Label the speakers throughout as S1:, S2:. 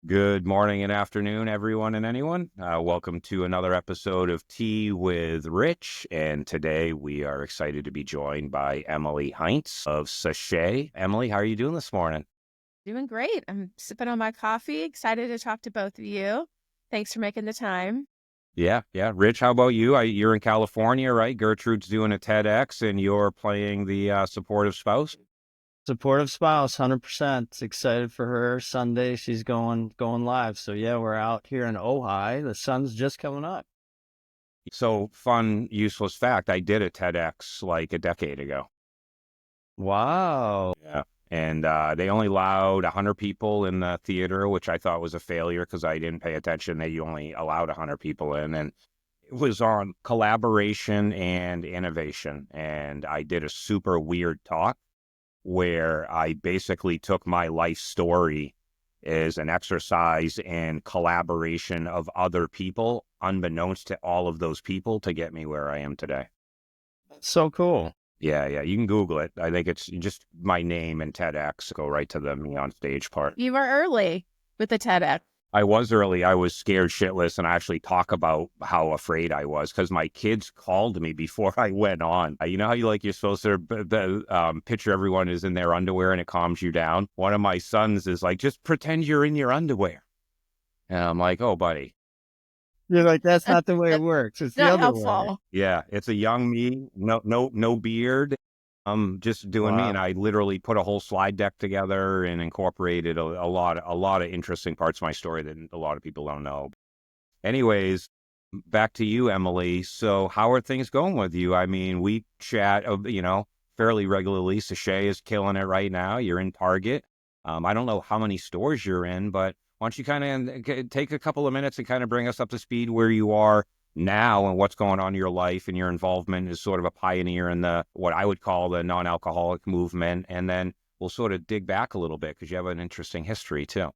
S1: Good morning and afternoon, everyone and anyone. Welcome to another episode of Tea with Rich. And today we are excited to be joined by Emily Heintz of Sechey. Emily, how are you doing this morning?
S2: Doing great. I'm sipping on my coffee. Excited to talk to both of you. Thanks for making the time.
S1: Yeah. Rich, how about you? You're in California, right? Gertrude's doing a TEDx and you're playing the supportive spouse.
S3: Supportive spouse, 100%. Excited for her. Sunday, she's going live. So yeah, we're out here in Ojai. The sun's just coming up.
S1: So fun, useless fact, I did a TEDx like a decade ago.
S3: Wow.
S1: Yeah. And they only allowed 100 people in the theater, which I thought was a failure because I didn't pay attention. They only allowed 100 people in. And it was on collaboration and innovation. And I did a super weird talk where I basically took my life story as an exercise in collaboration of other people, unbeknownst to all of those people, to get me where I am today.
S3: So cool.
S1: Yeah. You can Google it. I think it's just my name and TEDx. Go right to the me on stage part.
S2: You were early with the TEDx.
S1: I was early. I was scared shitless, and I actually talk about how afraid I was because my kids called me before I went on. You know how you're supposed to picture everyone is in their underwear and it calms you down? One of my sons is like, just pretend you're in your underwear. And I'm like, oh, buddy.
S3: You're like, that's not the way it
S2: That's
S3: works. It's the
S2: not
S3: other way.
S2: helpful.
S1: Yeah, it's a young me, no beard. I'm just doing me, and
S3: Wow.
S1: I literally put a whole slide deck together and incorporated a lot of interesting parts of my story that a lot of people don't know. Anyways, back to you, Emily. So, how are things going with you? I mean, we chat, fairly regularly. Sechey is killing it right now. You're in Target. I don't know how many stores you're in, but why don't you kind of take a couple of minutes and kind of bring us up to speed where you are now and what's going on in your life and your involvement as sort of a pioneer in the what I would call the non-alcoholic movement, and then we'll sort of dig back a little bit because you have an interesting history too.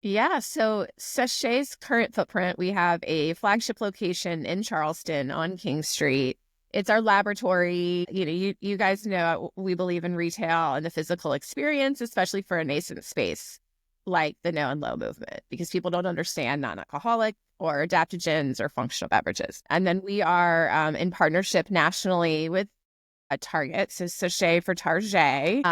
S2: Yeah, so Sechey's current footprint, we have a flagship location in Charleston on King Street. It's our laboratory. You guys know we believe in retail and the physical experience, especially for a nascent space like the no and low movement, because people don't understand non-alcoholic or adaptogens or functional beverages. And then we are in partnership nationally with a Target, so Sechey for Target,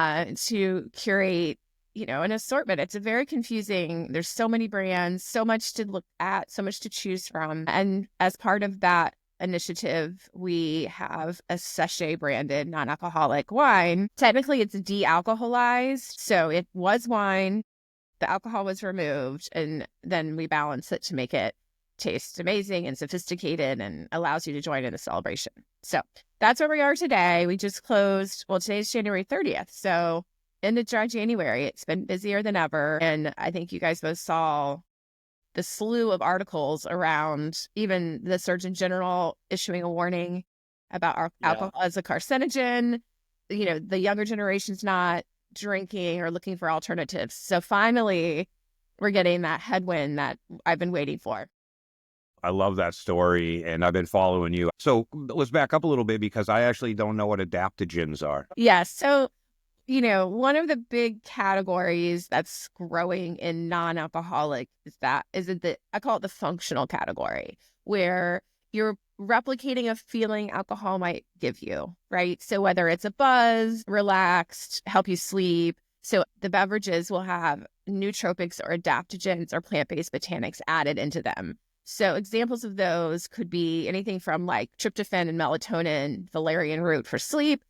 S2: to curate an assortment. It's a very confusing. There's so many brands, so much to look at, so much to choose from. And as part of that initiative, we have a Sechey branded non-alcoholic wine. Technically, it's de-alcoholized. So it was wine. The alcohol was removed, and then we balance it to make it taste amazing and sophisticated and allows you to join in the celebration. So that's where we are today. We just closed. Well, today's January 30th. So end of January, it's been busier than ever. And I think you guys both saw the slew of articles around even the Surgeon General issuing a warning about alcohol as a carcinogen. The younger generation's not drinking or looking for alternatives. So finally, we're getting that headwind that I've been waiting for.
S1: I love that story, and I've been following you. So let's back up a little bit because I actually don't know what adaptogens are.
S2: Yes. So one of the big categories that's growing in non-alcoholic I call it the functional category, where you're replicating a feeling alcohol might give you, right? So whether it's a buzz, relaxed, help you sleep. So the beverages will have nootropics or adaptogens or plant-based botanics added into them. So examples of those could be anything from like tryptophan and melatonin, valerian root for sleep,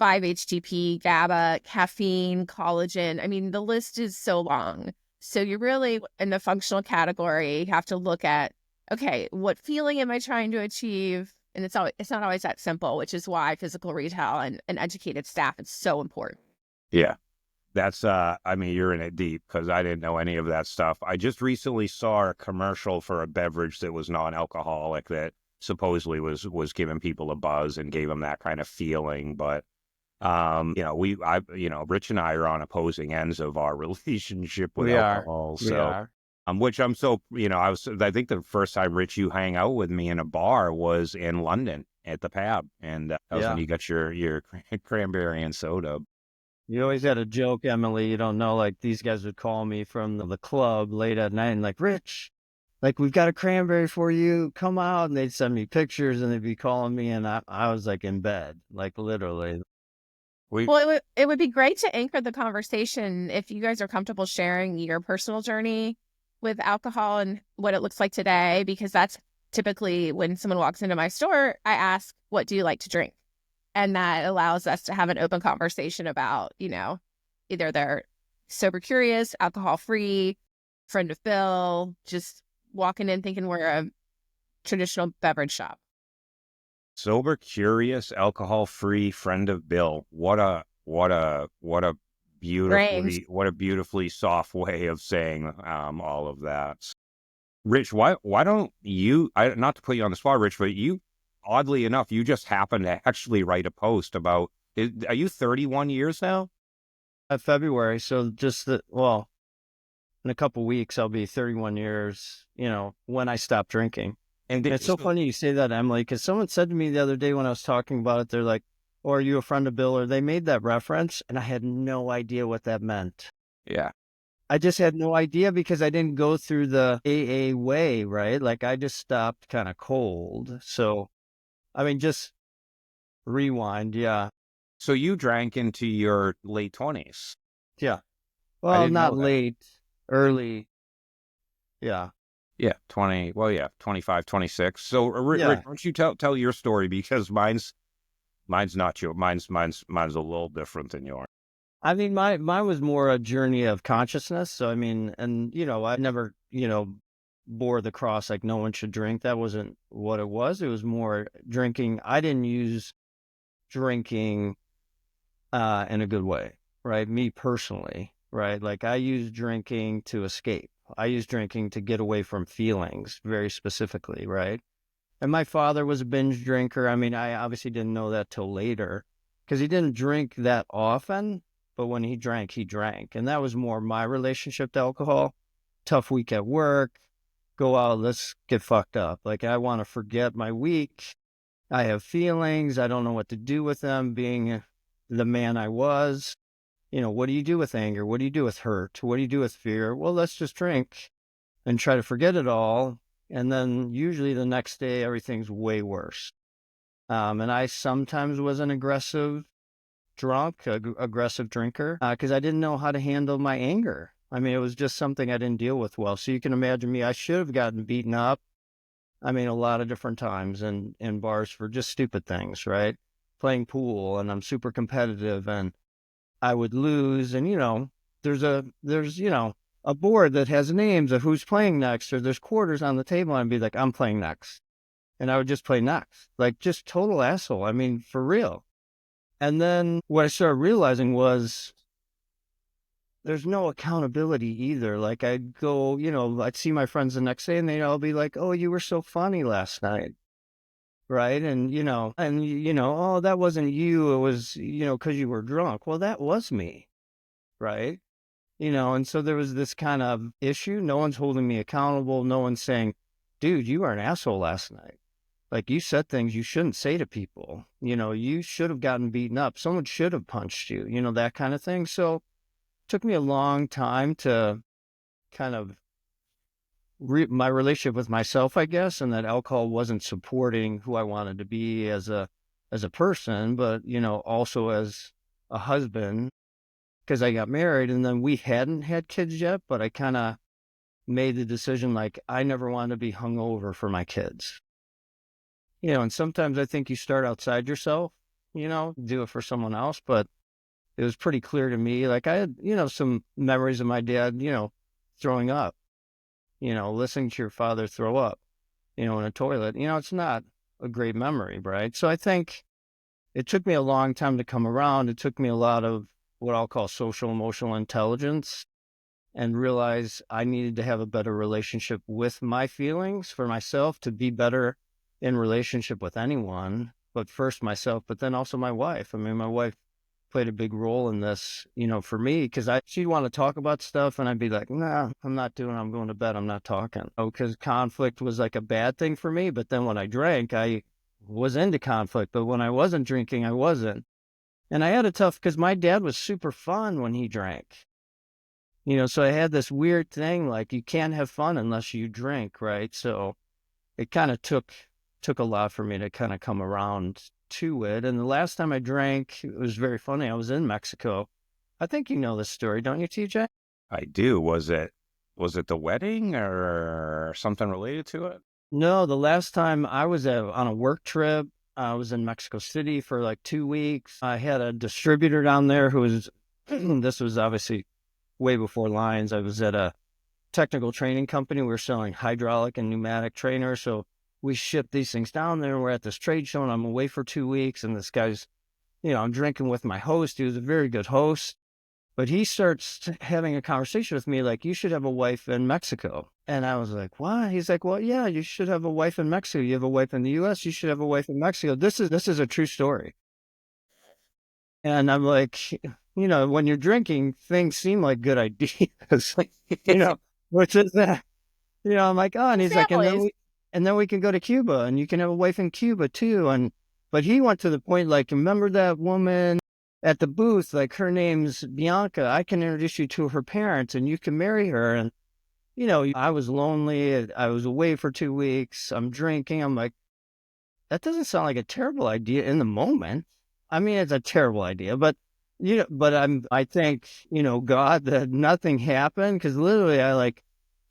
S2: 5-HTP, GABA, caffeine, collagen. I mean, the list is so long. So you really, in the functional category, have to look at, okay, what feeling am I trying to achieve? And it's not always that simple, which is why physical retail and educated staff is so important.
S1: Yeah. That's, you're in it deep because I didn't know any of that stuff. I just recently saw a commercial for a beverage that was non-alcoholic that supposedly was giving people a buzz and gave them that kind of feeling. But, Rich and I are on opposing ends of our relationship with alcohol.
S3: We
S1: So,
S3: are.
S1: which I'm so, I think the first time, Rich, you hang out with me in a bar was in London at the pub. And that was when
S3: Yeah.
S1: you got your cranberry and soda.
S3: You always had a joke, Emily. You don't know, like these guys would call me from the club late at night and like, Rich, like we've got a cranberry for you. Come out. And they'd send me pictures and they'd be calling me. And I was like in bed, like literally.
S2: Well, it would be great to anchor the conversation if you guys are comfortable sharing your personal journey with alcohol and what it looks like today, because that's typically when someone walks into my store, I ask, what do you like to drink? And that allows us to have an open conversation about, either they're sober curious, alcohol free, friend of Bill, just walking in thinking we're a traditional beverage shop.
S1: Sober, curious, alcohol-free, friend of Bill. What a
S2: Range.
S1: beautifully soft way of saying all of that. Rich, why don't you? Not to put you on the spot, Rich, but you, oddly enough, you just happened to actually write a post about. Are you 31 years now?
S3: February. So well, in a couple of weeks, I'll be 31 years, when I stop drinking.
S1: And
S3: It's so funny you say that, Emily, because someone said to me the other day when I was talking about it, they're like, oh, are you a friend of Bill? Or they made that reference, and I had no idea what that meant.
S1: Yeah.
S3: I just had no idea because I didn't go through the AA way, right? Like I just stopped kind of cold. So, I mean, just rewind. Yeah.
S1: So you drank into your late 20s.
S3: Yeah.
S1: I
S3: Well,
S1: didn't
S3: not
S1: know that.
S3: late, early. Yeah.
S1: Yeah, 20. Well, yeah, 25, 26. So, Rich,
S3: Yeah.
S1: why don't you tell your story, because mine's not your mine's a little different than yours.
S3: I mean, mine was more a journey of consciousness. So, I mean, and, I never, bore the cross like no one should drink. That wasn't what it was. It was more drinking. I didn't use drinking in a good way, right? Me personally, right? Like I use drinking to escape. I use drinking to get away from feelings very specifically, right? And my father was a binge drinker. I mean, I obviously didn't know that till later because he didn't drink that often, but when he drank, he drank. And that was more my relationship to alcohol. Tough week at work, go out, let's get fucked up. Like I want to forget my week. I have feelings. I don't know what to do with them being the man I was. What do you do with anger? What do you do with hurt? What do you do with fear? Well, let's just drink and try to forget it all. And then usually the next day, everything's way worse. And I sometimes was an aggressive aggressive drinker, because I didn't know how to handle my anger. I mean, it was just something I didn't deal with well. So you can imagine me, I should have gotten beaten up. I mean, a lot of different times in bars for just stupid things, right? Playing pool, and I'm super competitive and I would lose. And, there's a board that has names of who's playing next, or there's quarters on the table, and I'd be like, I'm playing next. And I would just play next, like just total asshole. I mean, for real. And then what I started realizing was there's no accountability either. Like I'd go, I'd see my friends the next day and they'd all be like, oh, you were so funny last night. Right. And, oh, that wasn't you. It was, because you were drunk. Well, that was me. Right. And so there was this kind of issue. No one's holding me accountable. No one's saying, dude, you were an asshole last night. Like you said things you shouldn't say to people. You should have gotten beaten up. Someone should have punched you, that kind of thing. So it took me a long time to kind of my relationship with myself, I guess, and that alcohol wasn't supporting who I wanted to be as a person, but, also as a husband, because I got married and then we hadn't had kids yet, but I kind of made the decision, like, I never wanted to be hungover for my kids. And sometimes I think you start outside yourself, do it for someone else, but it was pretty clear to me. Like I had, some memories of my dad, throwing up, listening to your father throw up, in a toilet. It's not a great memory, right? So I think it took me a long time to come around. It took me a lot of what I'll call social emotional intelligence and realize I needed to have a better relationship with my feelings for myself to be better in relationship with anyone, but first myself, but then also my wife. I mean, my wife played a big role in this, for me, because she'd want to talk about stuff and I'd be like, nah, I'm not doing it. I'm going to bed. I'm not talking. Because conflict was like a bad thing for me. But then when I drank, I was into conflict. But when I wasn't drinking, I wasn't. And I had a tough, because my dad was super fun when he drank. So I had this weird thing, like you can't have fun unless you drink, right? So it kind of took a lot for me to kind of come around to it. And the last time I drank, it was very funny. I was in Mexico. I think you know this story, don't you, TJ?
S1: I do. Was it the wedding or something related to it?
S3: No, the last time I was on a work trip, I was in Mexico City for like 2 weeks. I had a distributor down there who was, this was obviously way before Lions. I was at a technical training company. We were selling hydraulic and pneumatic trainers. So we shipped these things down there. We're at this trade show and I'm away for 2 weeks. And this guy's, I'm drinking with my host. He was a very good host. But he starts having a conversation with me like, you should have a wife in Mexico. And I was like, what? He's like, well, yeah, you should have a wife in Mexico. You have a wife in the U.S. You should have a wife in Mexico. This is a true story. And I'm like, when you're drinking, things seem like good ideas. Which is that, I'm like, oh, and he's like, and then we can go to Cuba and you can have a wife in Cuba too. But he went to the point, like, remember that woman at the booth, like her name's Bianca. I can introduce you to her parents and you can marry her. And, I was lonely. I was away for 2 weeks. I'm drinking. I'm like, that doesn't sound like a terrible idea in the moment. I mean, it's a terrible idea, but, I thank, God that nothing happened. Cause literally I like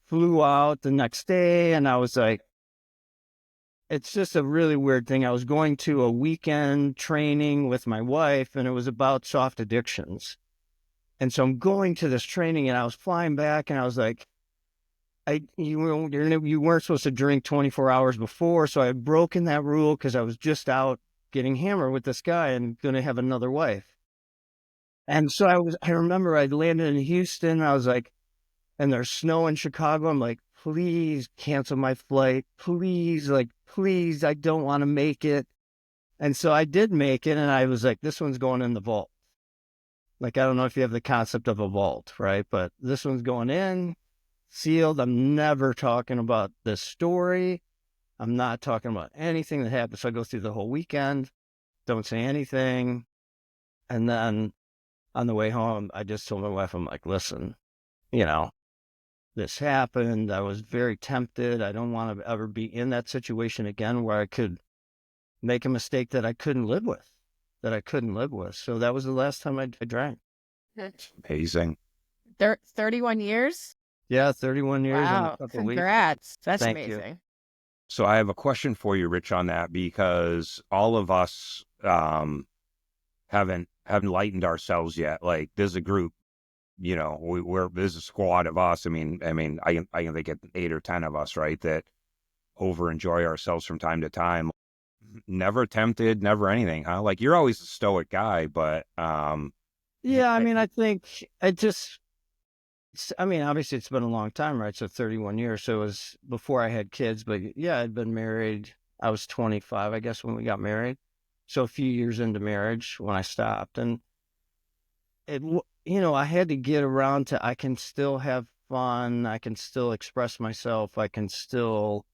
S3: flew out the next day and I was like, it's just a really weird thing. I was going to a weekend training with my wife and it was about soft addictions. And so I'm going to this training and I was flying back and I was like, you weren't supposed to drink 24 hours before. So I had broken that rule because I was just out getting hammered with this guy and going to have another wife. And so I remember I landed in Houston. I was like, and there's snow in Chicago. I'm like, please cancel my flight. Please, I don't want to make it. And so I did make it. And I was like, this one's going in the vault. Like, I don't know if you have the concept of a vault, right? But this one's going in, sealed. I'm never talking about this story. I'm not talking about anything that happened. So I go through the whole weekend, don't say anything. And then on the way home, I just told my wife, I'm like, listen, this happened. I was very tempted. I don't want to ever be in that situation again where I could make a mistake that I couldn't live with. So that was the last time I drank.
S1: Amazing.
S2: 31 years?
S3: Yeah, 31 years and a
S2: Wow.
S3: couple weeks.
S2: Congrats. That's
S3: Thank
S2: amazing.
S3: you.
S1: So I have a question for you, Rich, on that, because all of us haven't enlightened ourselves yet. Like, there's a group, there's a squad of us. I can think of 8 or 10 of us, right, that over enjoy ourselves from time to time. Never tempted, never anything, huh? Like, you're always a stoic guy, but
S3: yeah, I think obviously it's been a long time, right? So 31 years. So it was before I had kids, but yeah, I'd been married. I was 25, I guess, when we got married. So a few years into marriage when I stopped, and I had to get around to, I can still have fun. I can still express myself. I can still,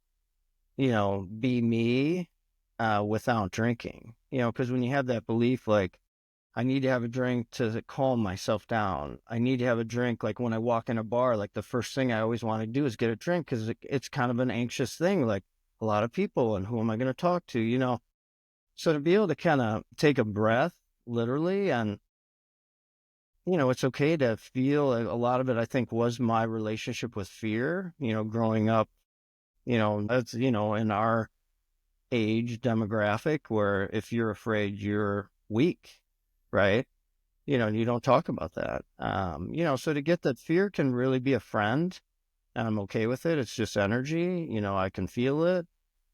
S3: be me, without drinking, because when you have that belief, like, I need to have a drink to calm myself down. I need to have a drink. Like when I walk in a bar, like the first thing I always want to do is get a drink because it's kind of an anxious thing. Like a lot of people, and who am I going to talk to, So to be able to kind of take a breath, literally, and, it's okay to feel. A lot of it, I think, was my relationship with fear, growing up, that's, in our age demographic where if you're afraid, you're weak. Right. And you don't talk about that. So to get that, fear can really be a friend and I'm okay with it. It's just energy. I can feel it.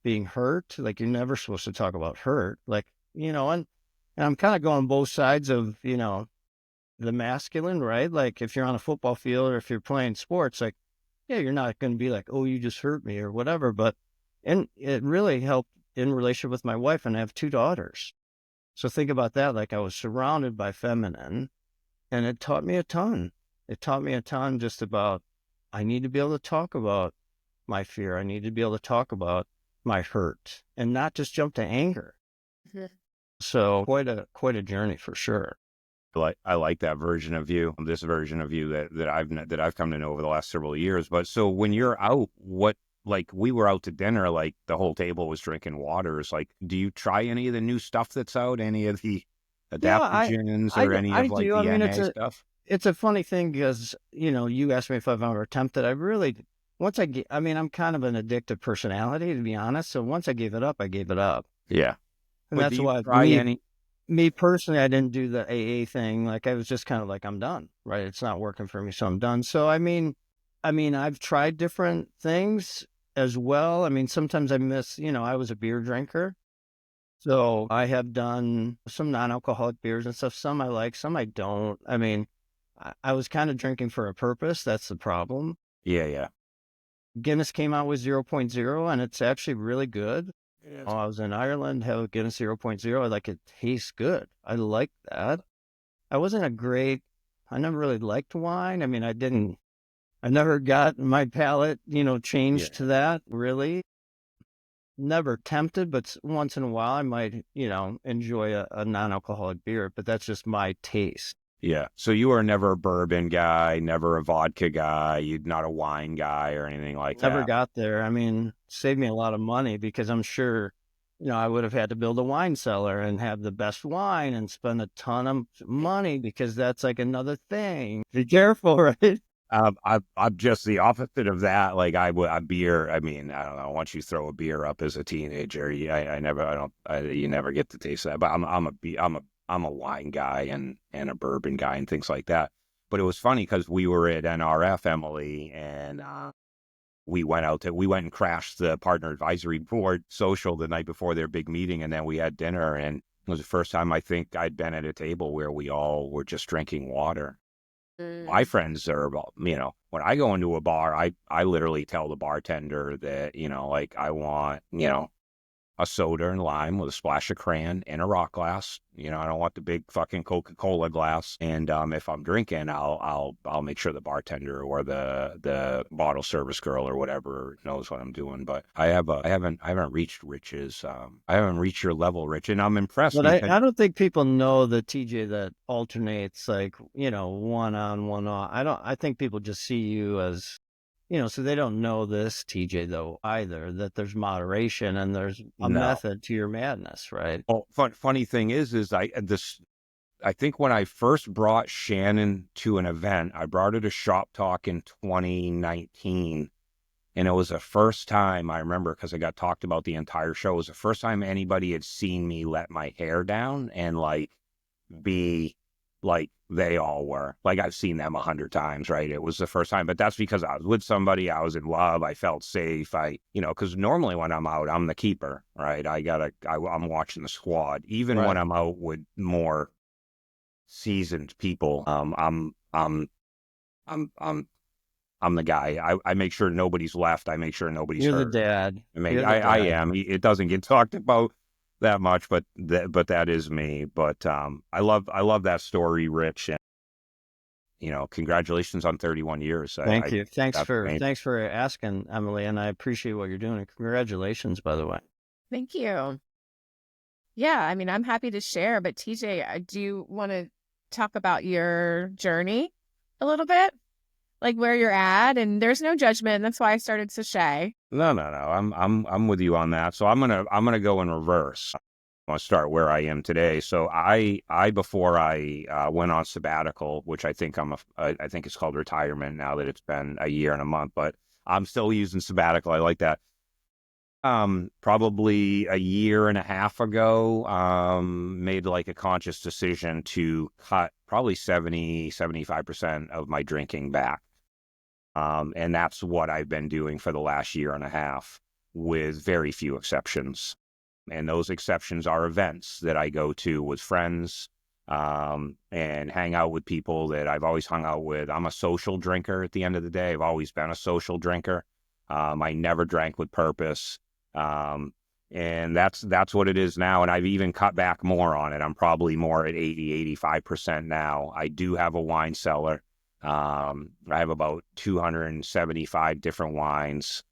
S3: Being hurt. Like, you're never supposed to talk about hurt. Like, and I'm kind of going both sides of, the masculine, right? Like if you're on a football field or if you're playing sports, like, yeah, you're not going to be like, oh, you just hurt me or whatever. And it really helped in relationship with my wife, and I have 2 daughters. So think about that. Like, I was surrounded by feminine, and it taught me a ton. It taught me a ton just about, I need to be able to talk about my fear. I need to be able to talk about my hurt and not just jump to anger. So quite a journey for sure.
S1: I like that version of you, this version of you that I've come to know over the last several years. But so when you're out, like we were out to dinner, like the whole table was drinking waters. Like, do you try any of the new stuff that's out? Any of the
S3: Yeah,
S1: adaptogens or any
S3: I
S1: of like
S3: do. I
S1: the
S3: mean,
S1: NA stuff?
S3: it's a funny thing because, you asked me if I've ever attempted. I really, once I get, I mean, I'm kind of an addictive personality, to be honest. So once I gave it up, I gave it up.
S1: Yeah.
S3: And
S1: But do
S3: that's
S1: you
S3: why
S1: try any?
S3: me personally, I didn't do the AA thing. Like I was just kind of like, I'm done, right? It's not working for me. So I'm done. So, I've tried different things as well. I mean, sometimes I miss, I was a beer drinker. So I have done some non-alcoholic beers and stuff. Some I like, some I don't. I mean, I was kind of drinking for a purpose. That's the problem.
S1: Yeah, yeah.
S3: Guinness came out with zero point zero, and it's actually really good.
S1: Yes.
S3: I was in Ireland, have a Guinness zero point zero. Like it tastes good. I like that. I never really liked wine. I mean, I never got my palate,
S1: Yeah.
S3: changed to that really. Never tempted, but once in a while I might, enjoy a non-alcoholic beer, but that's just my taste.
S1: Yeah. So you were never a bourbon guy, never a vodka guy, you're not a wine guy or anything like
S3: Never
S1: that.
S3: got there. I mean, saved me a lot of money because I'm sure, I would have had to build a wine cellar and have the best wine and spend a ton of money because that's like another thing. Be careful, right?
S1: I'm just the opposite of that. Like a beer. I mean, I don't know. Once you throw a beer up as a teenager, you never get to taste that. But I'm a wine guy and a bourbon guy and things like that. But it was funny because we were at NRF, Emily, and we went and crashed the partner advisory board social the night before their big meeting, and then we had dinner, and it was the first time I think I'd been at a table where we all were just drinking water. My
S2: Mm.
S1: friends are, when I go into a bar, I literally tell the bartender that, like I want, a soda and lime with a splash of crayon and a rock glass. I don't want the big fucking Coca-Cola glass. And if I'm drinking, I'll make sure the bartender or the bottle service girl or whatever knows what I'm doing. But I haven't reached Rich's. I haven't reached your level, Rich, and I'm impressed
S3: But
S1: because
S3: I don't think people know the TJ that alternates like, one on, one off. I think people just see you as, so they don't know this TJ though either, that there's moderation and there's a
S1: no.
S3: method to your madness, right?
S1: Well, funny thing is I think when I first brought Shannon to an event, I brought her to Shop Talk in 2019. And it was the first time I remember, because I got talked about the entire show, it was the first time anybody had seen me let my hair down and like be like they all were. Like I've seen them 100 times, right? It was the first time, but that's because I was with somebody, I was in love, I felt safe. Because normally when I'm out, I'm the keeper, right? I'm watching the squad. Even when
S3: Right.
S1: I'm out with more seasoned people, I'm, I'm, I'm the guy. I make sure nobody's left. I make sure nobody's
S3: You're the
S1: hurt.
S3: dad.
S1: I mean,
S3: You're the
S1: I
S3: dad.
S1: am. It doesn't get talked about that much, but that is me. But I love that story, Rich, and congratulations on 31 years.
S3: Thank you.
S1: That's amazing.
S3: Thanks for asking, Emily, and I appreciate what you're doing. And congratulations, by the way.
S2: Thank you. Yeah, I mean, I'm happy to share, but TJ, do you want to talk about your journey a little bit? Like where you're at, and there's no judgment. That's why I started Sechey.
S1: No, no, no. I'm with you on that. So I'm gonna go in reverse. I want to start where I am today. So I before I went on sabbatical, which I think I think it's called retirement now that it's been a year and a month, but I'm still using sabbatical. I like that. Probably a year and a half ago, made like a conscious decision to cut probably 75% of my drinking back. And that's what I've been doing for the last year and a half with very few exceptions. And those exceptions are events that I go to with friends, and hang out with people that I've always hung out with. I'm a social drinker at the end of the day. I've always been a social drinker. I never drank with purpose. And that's what it is now. And I've even cut back more on it. I'm probably more at 85% now. I do have a wine cellar. I have about 275 different wines.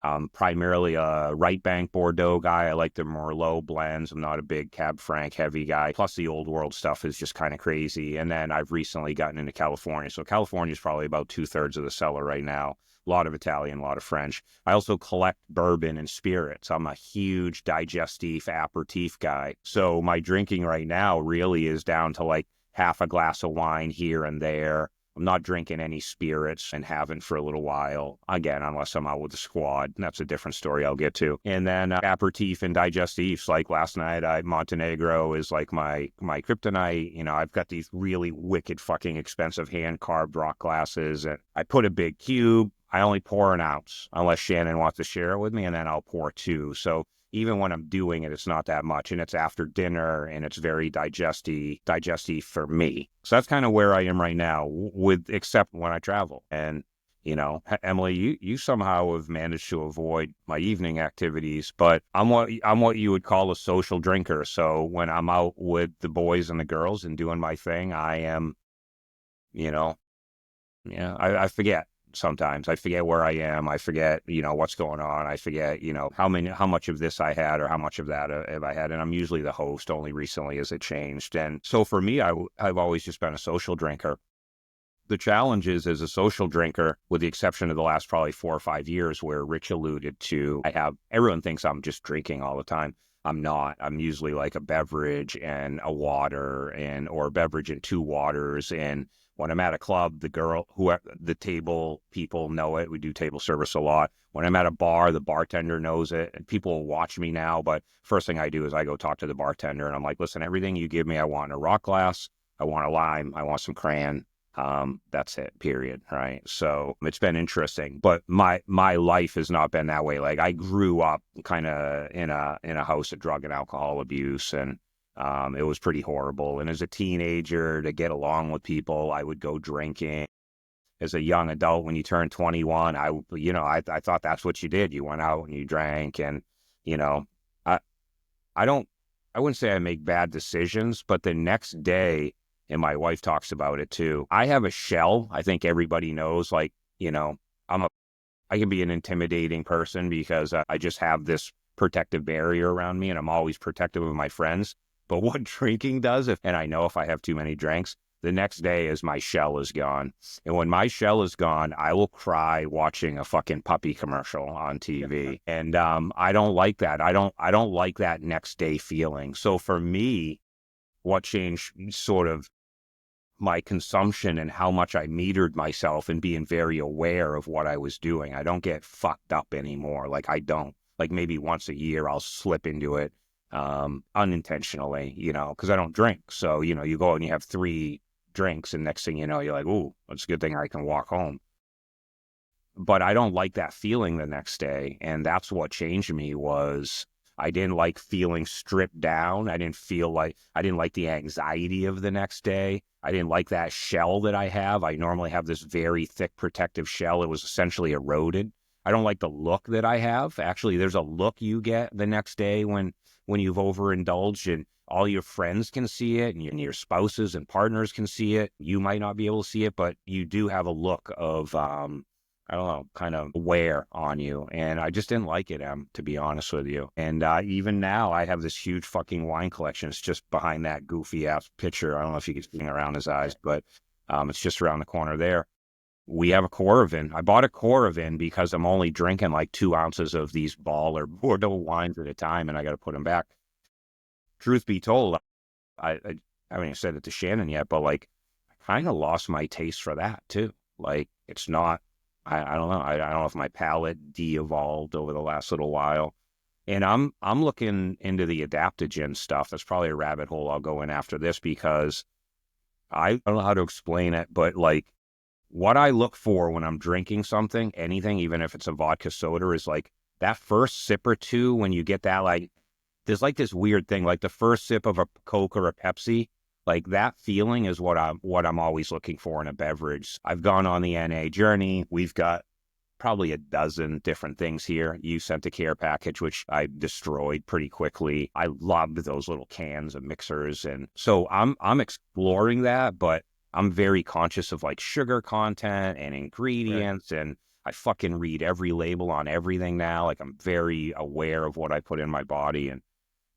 S1: I'm primarily a right bank Bordeaux guy. I like the Merlot blends. I'm not a big Cab Franc heavy guy. Plus the old world stuff is just kind of crazy. And then I've recently gotten into California. So California is probably about 2/3 of the cellar right now. A lot of Italian, a lot of French. I also collect bourbon and spirits. I'm a huge digestif, aperitif guy. So my drinking right now really is down to like half a glass of wine here and there. I'm not drinking any spirits and haven't for a little while. Again, unless I'm out with the squad. That's a different story I'll get to. And then aperitif and digestifs. Like last night, Montenegro is like my kryptonite. You know, I've got these really wicked fucking expensive hand-carved rock glasses. And I put a big cube. I only pour an ounce unless Shannon wants to share it with me, and then I'll pour two. So even when I'm doing it, it's not that much. And it's after dinner, and it's very digesty for me. So that's kind of where I am right now, except when I travel. And, you know, Emily, you somehow have managed to avoid my evening activities, but I'm what you would call a social drinker. So when I'm out with the boys and the girls and doing my thing, I am, you know, yeah, I forget. Sometimes I forget where I am. I forget, you know, what's going on. I forget, you know, how much of this I had or how much of that have I had. And I'm usually the host. Only recently has it changed. And so for me, I've always just been a social drinker. The challenge is as a social drinker, with the exception of the last probably 4 or 5 years where Rich alluded to, everyone thinks I'm just drinking all the time. I'm not. I'm usually like a beverage and a water or a beverage and 2 waters. And when I'm at a club, the table people know it. We do table service a lot. When I'm at a bar, the bartender knows it. And people will watch me now, but first thing I do is I go talk to the bartender and I'm like, listen, everything you give me, I want in a rock glass. I want a lime. I want some crayon. That's it, period. Right. So it's been interesting, but my life has not been that way. Like I grew up kind of in a house of drug and alcohol abuse, and it was pretty horrible. And as a teenager, to get along with people, I would go drinking. As a young adult, when you turn 21, I thought that's what you did. You went out and you drank, and, you know, I wouldn't say I make bad decisions, but the next day, and my wife talks about it too, I have a shell. I think everybody knows, like, you know, I can be an intimidating person because I just have this protective barrier around me, and I'm always protective of my friends. But what drinking does, and I know if I have too many drinks, the next day is my shell is gone. And when my shell is gone, I will cry watching a fucking puppy commercial on TV. And I don't like that. I don't like that next day feeling. So for me, what changed sort of my consumption and how much I metered myself and being very aware of what I was doing. I don't get fucked up anymore. Like I don't. Like maybe once a year I'll slip into it unintentionally, you know, because I don't drink. So, you know, you go and you have 3 drinks and next thing you know, you're like, ooh, it's a good thing I can walk home. But I don't like that feeling the next day. And that's what changed me was I didn't like feeling stripped down. I didn't like the anxiety of the next day. I didn't like that shell that I have. I normally have this very thick protective shell. It was essentially eroded. I don't like the look that I have. Actually, there's a look you get the next day when you've overindulged, and all your friends can see it and your spouses and partners can see it. You might not be able to see it, but you do have a look of, I don't know, kind of wear on you. And I just didn't like it, to be honest with you. And even now, I have this huge fucking wine collection. It's just behind that goofy ass picture. I don't know if you can see it around his eyes, but it's just around the corner there. We have a Coravin. I bought a Coravin because I'm only drinking like 2 ounces of these Ball or Bordeaux wines at a time, and I got to put them back. Truth be told, I haven't even said it to Shannon yet, but like I kind of lost my taste for that too. Like it's not. I don't know. I don't know if my palate de-evolved over the last little while. And I'm looking into the adaptogen stuff. That's probably a rabbit hole I'll go in after this because I don't know how to explain it, but like what I look for when I'm drinking something, anything, even if it's a vodka soda, is like that first sip or two when you get that, like, there's like this weird thing, like the first sip of a Coke or a Pepsi, like that feeling is what I'm always looking for in a beverage. I've gone on the NA journey. We've got probably a dozen different things here. You sent a care package, which I destroyed pretty quickly. I loved those little cans of mixers. And so I'm exploring that, but I'm very conscious of like sugar content and ingredients. Right. And I fucking read every label on everything now. Like, I'm very aware of what I put in my body, and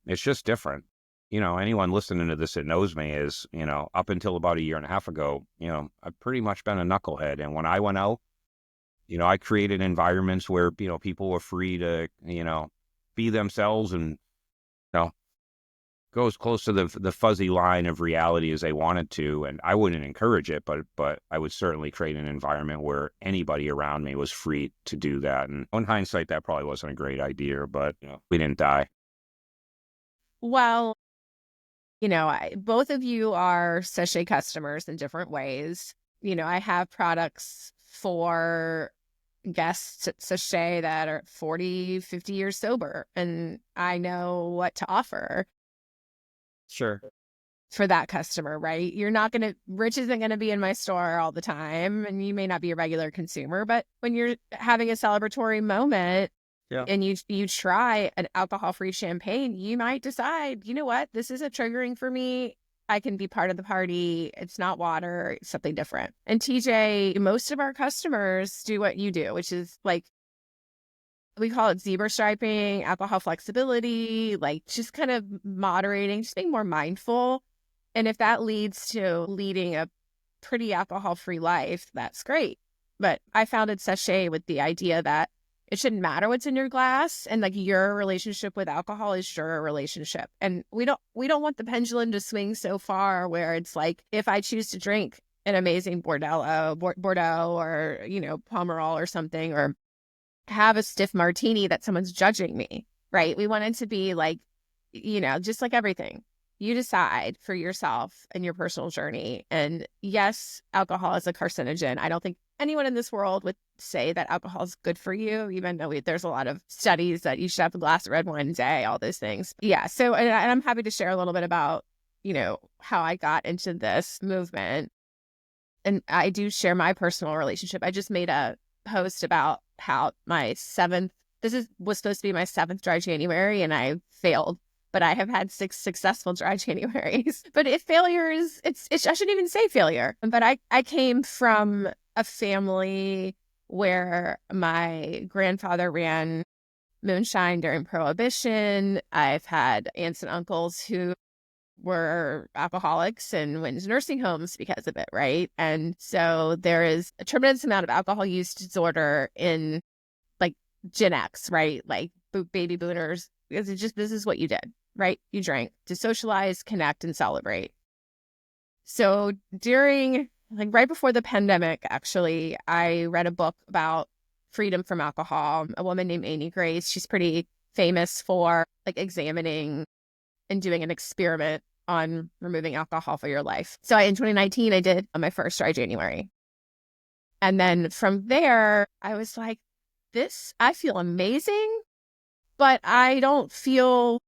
S1: it's just different. Anyone listening to this that knows me is, up until about a year and a half ago, I've pretty much been a knucklehead. And when I went out, I created environments where, people were free to, be themselves and, go as close to the fuzzy line of reality as they wanted to. And I wouldn't encourage it, but I would certainly create an environment where anybody around me was free to do that. And in hindsight, that probably wasn't a great idea, but we didn't die.
S2: Well, both of you are Sechey customers in different ways. I have products for guests at Sechey that are 40, 50 years sober, and I know what to offer.
S3: Sure.
S2: For that customer, right? Rich isn't going to be in my store all the time, and you may not be a regular consumer, but when you're having a celebratory moment, and you try an alcohol-free champagne, you might decide, you know what, this isn't triggering for me. I can be part of the party. It's not water, it's something different. And TJ, most of our customers do what you do, which is like, we call it zebra striping, alcohol flexibility, like just kind of moderating, just being more mindful. And if that leads to leading a pretty alcohol-free life, that's great. But I founded Sechey with the idea that it shouldn't matter what's in your glass, and like your relationship with alcohol is your relationship. And we don't want the pendulum to swing so far where it's like, if I choose to drink an amazing Bordeaux or, Pomerol or something, or have a stiff martini, that someone's judging me, right? We want it to be like, just like everything. You decide for yourself and your personal journey. And yes, alcohol is a carcinogen. I don't think anyone in this world would say that alcohol is good for you, even though there's a lot of studies that you should have a glass of red wine a day, all those things. Yeah. So, and I'm happy to share a little bit about, how I got into this movement. And I do share my personal relationship. I just made a post about how was supposed to be my 7th dry January, and I failed. But I have had 6 successful dry Januaries. But I shouldn't even say failure. But I came from a family where my grandfather ran moonshine during Prohibition. I've had aunts and uncles who were alcoholics and went into nursing homes because of it, right? And so there is a tremendous amount of alcohol use disorder in like Gen X, right? Like baby boomers, because this is what you did, right? You drank to socialize, connect, and celebrate. So right before the pandemic, actually, I read a book about freedom from alcohol. A woman named Amy Grace, she's pretty famous for like examining and doing an experiment on removing alcohol for your life. So in 2019, I did my first dry January. And then from there, I was like, I feel amazing, but I don't feel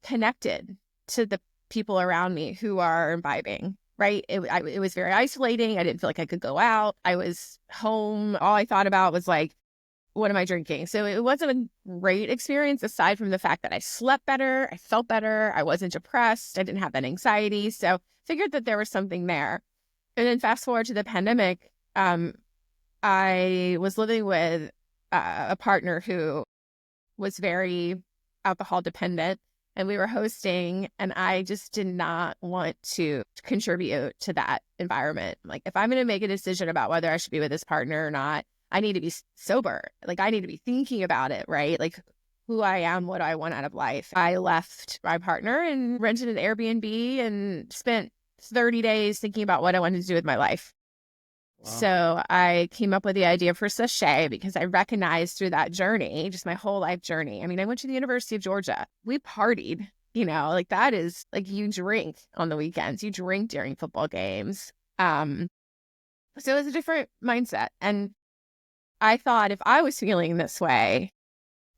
S2: connected to the people around me who are imbibing, right? It was very isolating. I didn't feel like I could go out. I was home. All I thought about was like, what am I drinking? So it wasn't a great experience, aside from the fact that I slept better, I felt better, I wasn't depressed, I didn't have that anxiety. So figured that there was something there. And then fast forward to the pandemic, I was living with a partner who was very alcohol dependent, and we were hosting, and I just did not want to contribute to that environment. Like, if I'm going to make a decision about whether I should be with this partner or not, I need to be sober. Like, I need to be thinking about it, right? Like, who I am, what I want out of life. I left my partner and rented an Airbnb and spent 30 days thinking about what I wanted to do with my life. Wow. So I came up with the idea for Sechey because I recognized through that journey, just my whole life journey. I mean, I went to the University of Georgia. We partied, like that is like, you drink on the weekends, you drink during football games. So it was a different mindset. And I thought, if I was feeling this way,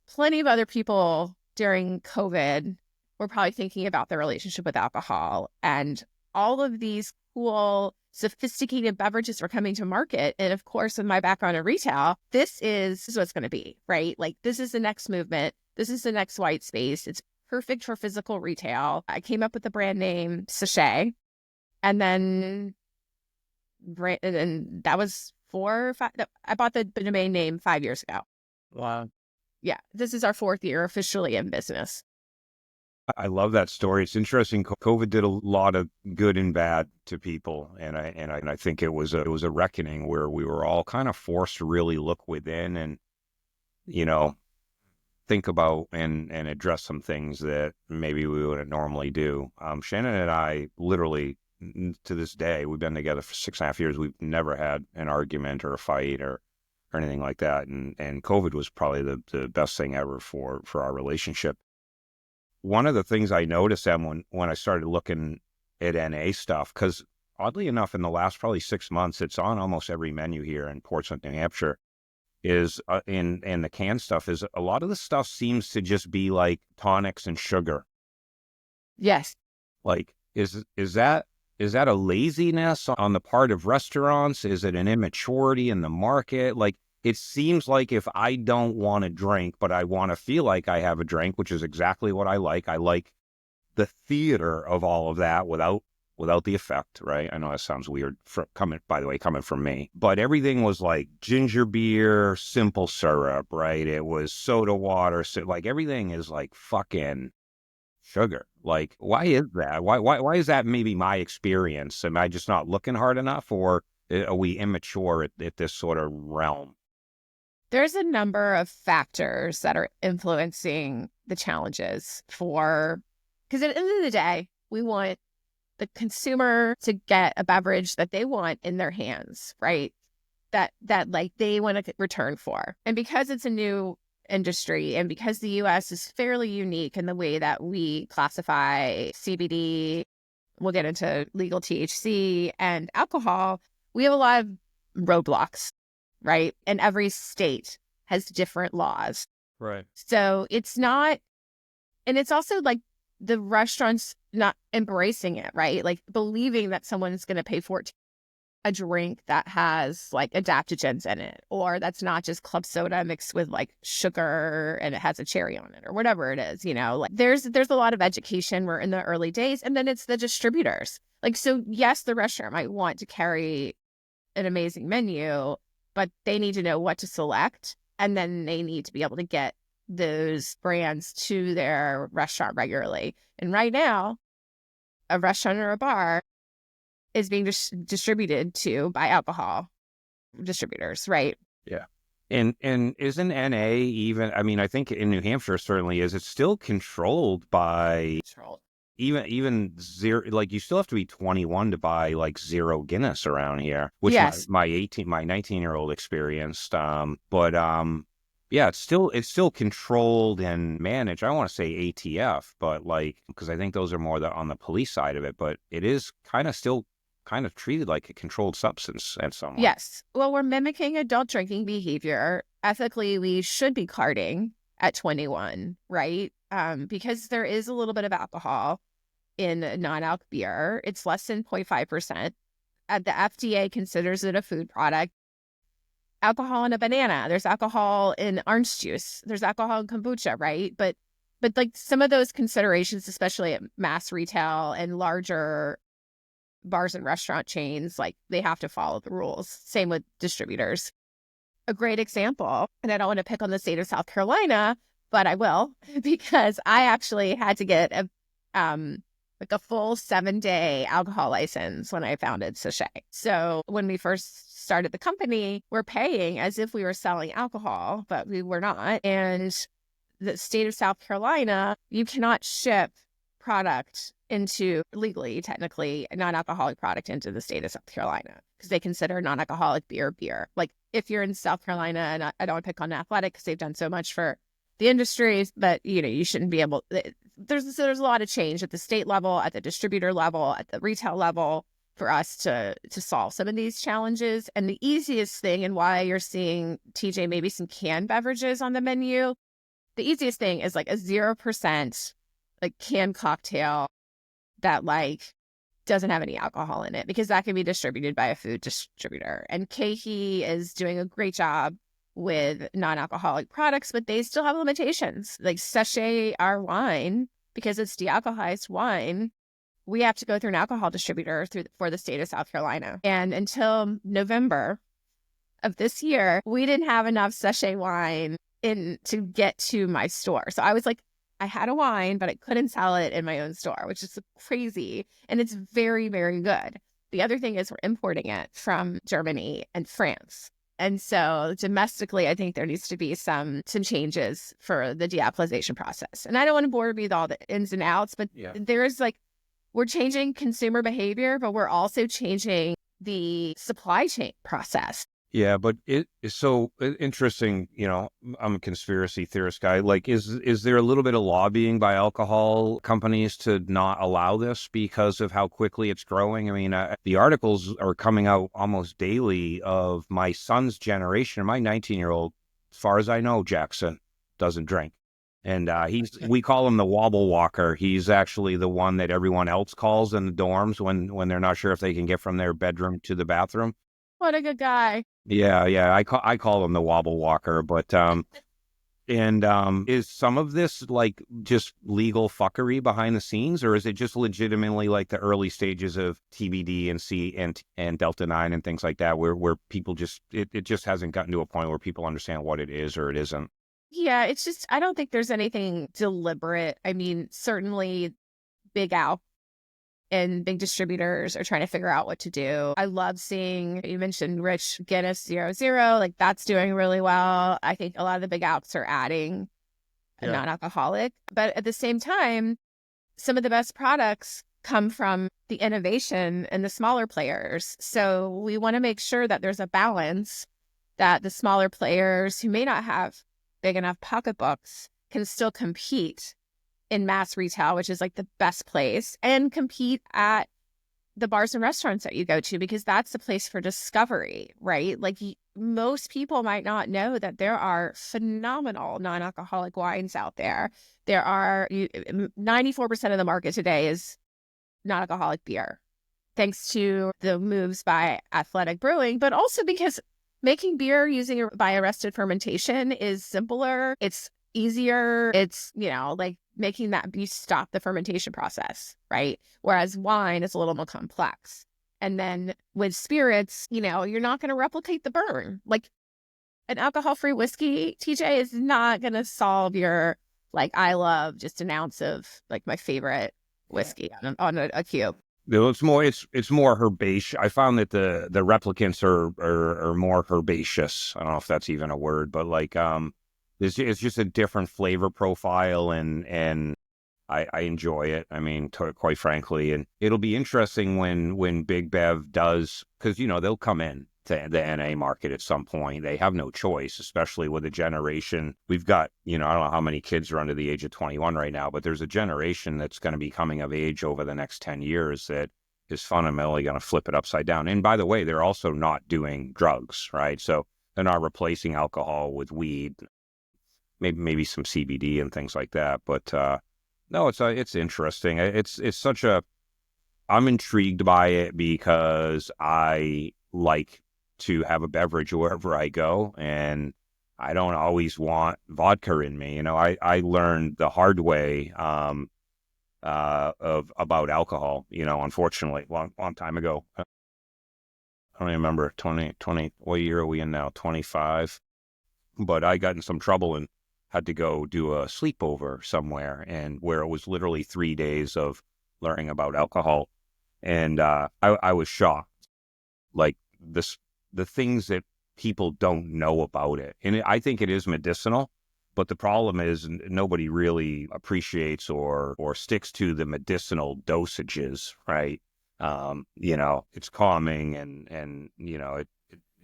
S2: plenty of other people during COVID were probably thinking about their relationship with alcohol, and all of these cool, sophisticated beverages were coming to market. And of course, with my background in retail, this is what it's going to be, right? Like, this is the next movement. This is the next white space. It's perfect for physical retail. I came up with the brand name Sechey, and then that was I bought the domain name 5 years ago.
S3: Wow.
S2: Yeah, this is our 4th year officially in business.
S1: I love that story. It's interesting. COVID did a lot of good and bad to people, and I think it was a reckoning where we were all kind of forced to really look within and, you know, think about and address some things that maybe we wouldn't normally do. Shannon and I, literally to this day, we've been together for 6.5 years. We've never had an argument or a fight or anything like that. And COVID was probably the best thing ever for our relationship. One of the things I noticed, Em, when I started looking at NA stuff, because oddly enough, in the last probably 6 months, it's on almost every menu here in Portsmouth, New Hampshire, is in the canned stuff, is a lot of the stuff seems to just be like tonics and sugar.
S2: Yes.
S1: Like, is that a laziness on the part of restaurants? Is it an immaturity in the market? Like, it seems like if I don't want to drink, but I want to feel like I have a drink, which is exactly what I like. I like the theater of all of that without the effect, right? I know that sounds weird coming from me, but everything was like ginger beer, simple syrup, right? It was soda water. So like everything is like fucking sugar. Like, why is that? Why is that maybe my experience? Am I just not looking hard enough, or are we immature at this sort of realm?
S2: There's a number of factors that are influencing the challenges because at the end of the day, we want the consumer to get a beverage that they want in their hands, right? That like they want to return for. And because it's a new industry and because the US is fairly unique in the way that we classify CBD, we'll get into legal THC and alcohol, we have a lot of roadblocks, right? And every state has different laws.
S3: Right.
S2: So it's not, and it's also like the restaurants not embracing it, right? Like believing that someone's going to pay for a drink that has like adaptogens in it, or that's not just club soda mixed with like sugar and it has a cherry on it or whatever it is, like there's a lot of education. We're in the early days, and then it's the distributors. Like, so yes, the restaurant might want to carry an amazing menu, but they need to know what to select, and then they need to be able to get those brands to their restaurant regularly. And right now, a restaurant or a bar is being distributed to by alcohol distributors, right?
S1: Yeah. And isn't NA even, I mean, I think in New Hampshire certainly is, it's still controlled by even zero, like you still have to be 21 to buy like zero Guinness around here, which
S2: Yes.
S1: my 19-year-old experienced. Yeah, it's still controlled and managed. I don't want to say ATF, but like, because I think those are more on the police side of it, but it is still treated like a controlled substance at some point.
S2: Yes. Well, we're mimicking adult drinking behavior. Ethically, we should be carding at 21, right? Because there is a little bit of alcohol in non-alc beer. It's less than 0.5%. The FDA considers it a food product. Alcohol in a banana. There's alcohol in orange juice. There's alcohol in kombucha, right? But like some of those considerations, especially at mass retail and larger bars and restaurant chains, like they have to follow the rules. Same with distributors. A great example, and I don't want to pick on the state of South Carolina, but I will, because I actually had to get a full 7-day alcohol license when I founded Sechey. So when we first started the company, we're paying as if we were selling alcohol, but we were not. And the state of South Carolina, you cannot ship product into, legally, technically, a non-alcoholic product into the state of South Carolina because they consider non-alcoholic beer. Like if you're in South Carolina, and I don't want to pick on Athletic because they've done so much for the industries, but you shouldn't be able. There's a lot of change at the state level, at the distributor level, at the retail level for us to solve some of these challenges. And the easiest thing, and why you're seeing, TJ, maybe some canned beverages on the menu, the easiest thing is like a 0% like canned cocktail that like doesn't have any alcohol in it, because that can be distributed by a food distributor. And Sechey is doing a great job with non-alcoholic products, but they still have limitations. Like Sechey, our wine, because it's de-alcoholized wine, we have to go through an alcohol distributor for the state of South Carolina. And until November, of this year, we didn't have enough Sechey wine in to get to my store. So I was like, I had a wine, but I couldn't sell it in my own store, which is crazy. And it's very, very good. The other thing is we're importing it from Germany and France. And so domestically, I think there needs to be some changes for the dealcoholization process. And I don't want to bore you with all the ins and outs, but there's like, we're changing consumer behavior, but we're also changing the supply chain process.
S1: Yeah, but it is so interesting. You know, I'm a conspiracy theorist guy. Like, is there a little bit of lobbying by alcohol companies to not allow this because of how quickly it's growing? I mean, the articles are coming out almost daily of my son's generation. My 19-year-old, as far as I know, Jackson, doesn't drink. And we call him the wobble walker. He's actually the one that everyone else calls in the dorms when they're not sure if they can get from their bedroom to the bathroom.
S2: What a good guy.
S1: Yeah. I call him the wobble walker, but is some of this like just legal fuckery behind the scenes, or is it just legitimately like the early stages of TBD and C and Delta 9 and things like that, where people just it just hasn't gotten to a point where people understand what it is or it isn't?
S2: Yeah, it's just, I don't think there's anything deliberate. I mean, certainly Big Al and big distributors are trying to figure out what to do. I love seeing, you mentioned Rich Guinness 00, like that's doing really well. I think a lot of the big outs are adding a non-alcoholic, but at the same time, some of the best products come from the innovation and the smaller players. So we want to make sure that there's a balance, that the smaller players who may not have big enough pocketbooks can still compete in mass retail, which is like the best place, and compete at the bars and restaurants that you go to, because that's the place for discovery, right? Like most people might not know that there are phenomenal non-alcoholic wines out there. There are 94% of the market today is non-alcoholic beer, thanks to the moves by Athletic Brewing, but also because making beer using bio-arrested fermentation is simpler. It's easier. It's, like making that you stop the fermentation process, right? Whereas wine is a little more complex. And then with spirits, you're not going to replicate the burn. Like an alcohol-free whiskey, TJ, is not going to solve your, like, I love just an ounce of like my favorite whiskey on a cube.
S1: It's more herbaceous. I found that the replicants are more herbaceous. I don't know if that's even a word, but like it's just a different flavor profile, and I enjoy it. I mean, quite frankly, and it'll be interesting when Big Bev does, because they'll come in to the NA market at some point. They have no choice, especially with a generation. We've got, I don't know how many kids are under the age of 21 right now, but there's a generation that's going to be coming of age over the next 10 years that is fundamentally going to flip it upside down. And by the way, they're also not doing drugs, right? So they're not replacing alcohol with weed, maybe some CBD and things like that. But no, it's interesting. I'm intrigued by it because I like to have a beverage wherever I go, and I don't always want vodka in me. I learned the hard way about alcohol, unfortunately, long time ago. I don't even remember 20, what year are we in now? 25. But I got in some trouble and had to go do a sleepover somewhere, and where it was literally 3 days of learning about alcohol. And I was shocked, like the things that people don't know about it. And I think it is medicinal, but the problem is nobody really appreciates or sticks to the medicinal dosages, right? It's calming, and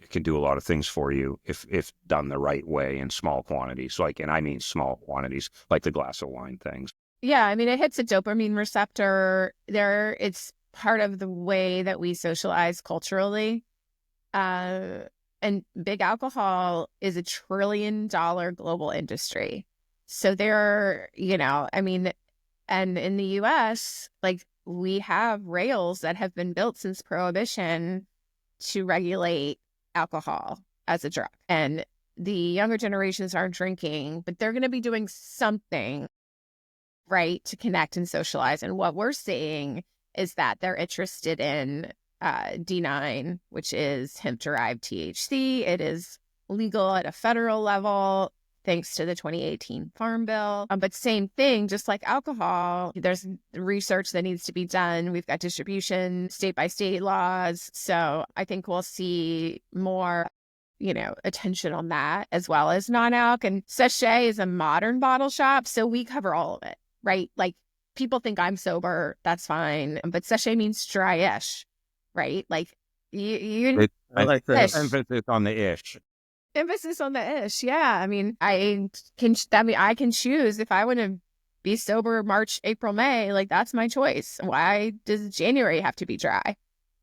S1: it can do a lot of things for you if done the right way in small quantities. And I mean small quantities, like the glass of wine things.
S2: Yeah, I mean, it hits a dopamine receptor there. It's part of the way that we socialize culturally. And big alcohol is $1 trillion global industry. So and in the US, like, we have rails that have been built since Prohibition to regulate alcohol as a drug. And the younger generations aren't drinking, but they're going to be doing something, right, to connect and socialize. And what we're seeing is that they're interested in D9, which is hemp-derived THC. It is legal at a federal level thanks to the 2018 Farm Bill. But same thing, just like alcohol, there's research that needs to be done. We've got distribution, state-by-state laws. So I think we'll see more attention on that, as well as non-alc. And Sechey is a modern bottle shop, so we cover all of it, right? Like, people think I'm sober, that's fine, but Sechey means dry-ish, right? Like,
S3: I like that.
S1: Emphasis on the ish.
S2: Emphasis on the ish, yeah. I mean, I can choose if I want to be sober March, April, May. Like, that's my choice. Why does January have to be dry?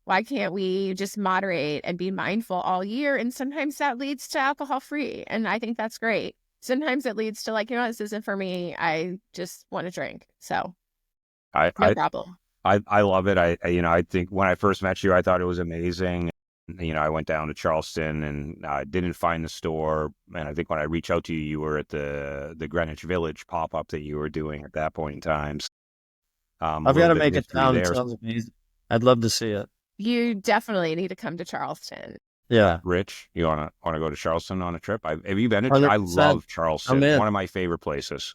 S2: Why can't we just moderate and be mindful all year? And sometimes that leads to alcohol-free, and I think that's great. Sometimes it leads to, like, this isn't for me. I just want to drink. So no problem.
S1: I love it. I think when I first met you, I thought it was amazing. I went down to Charleston and I didn't find the store. And I think when I reached out to you, you were at the Greenwich Village pop-up that you were doing at that point in time.
S3: I've got to make it down. It sounds amazing. I'd love to see it.
S2: You definitely need to come to Charleston.
S3: Yeah.
S1: Rich, you want to go to Charleston on a trip? Have you been to? I love Charleston. One of my favorite places.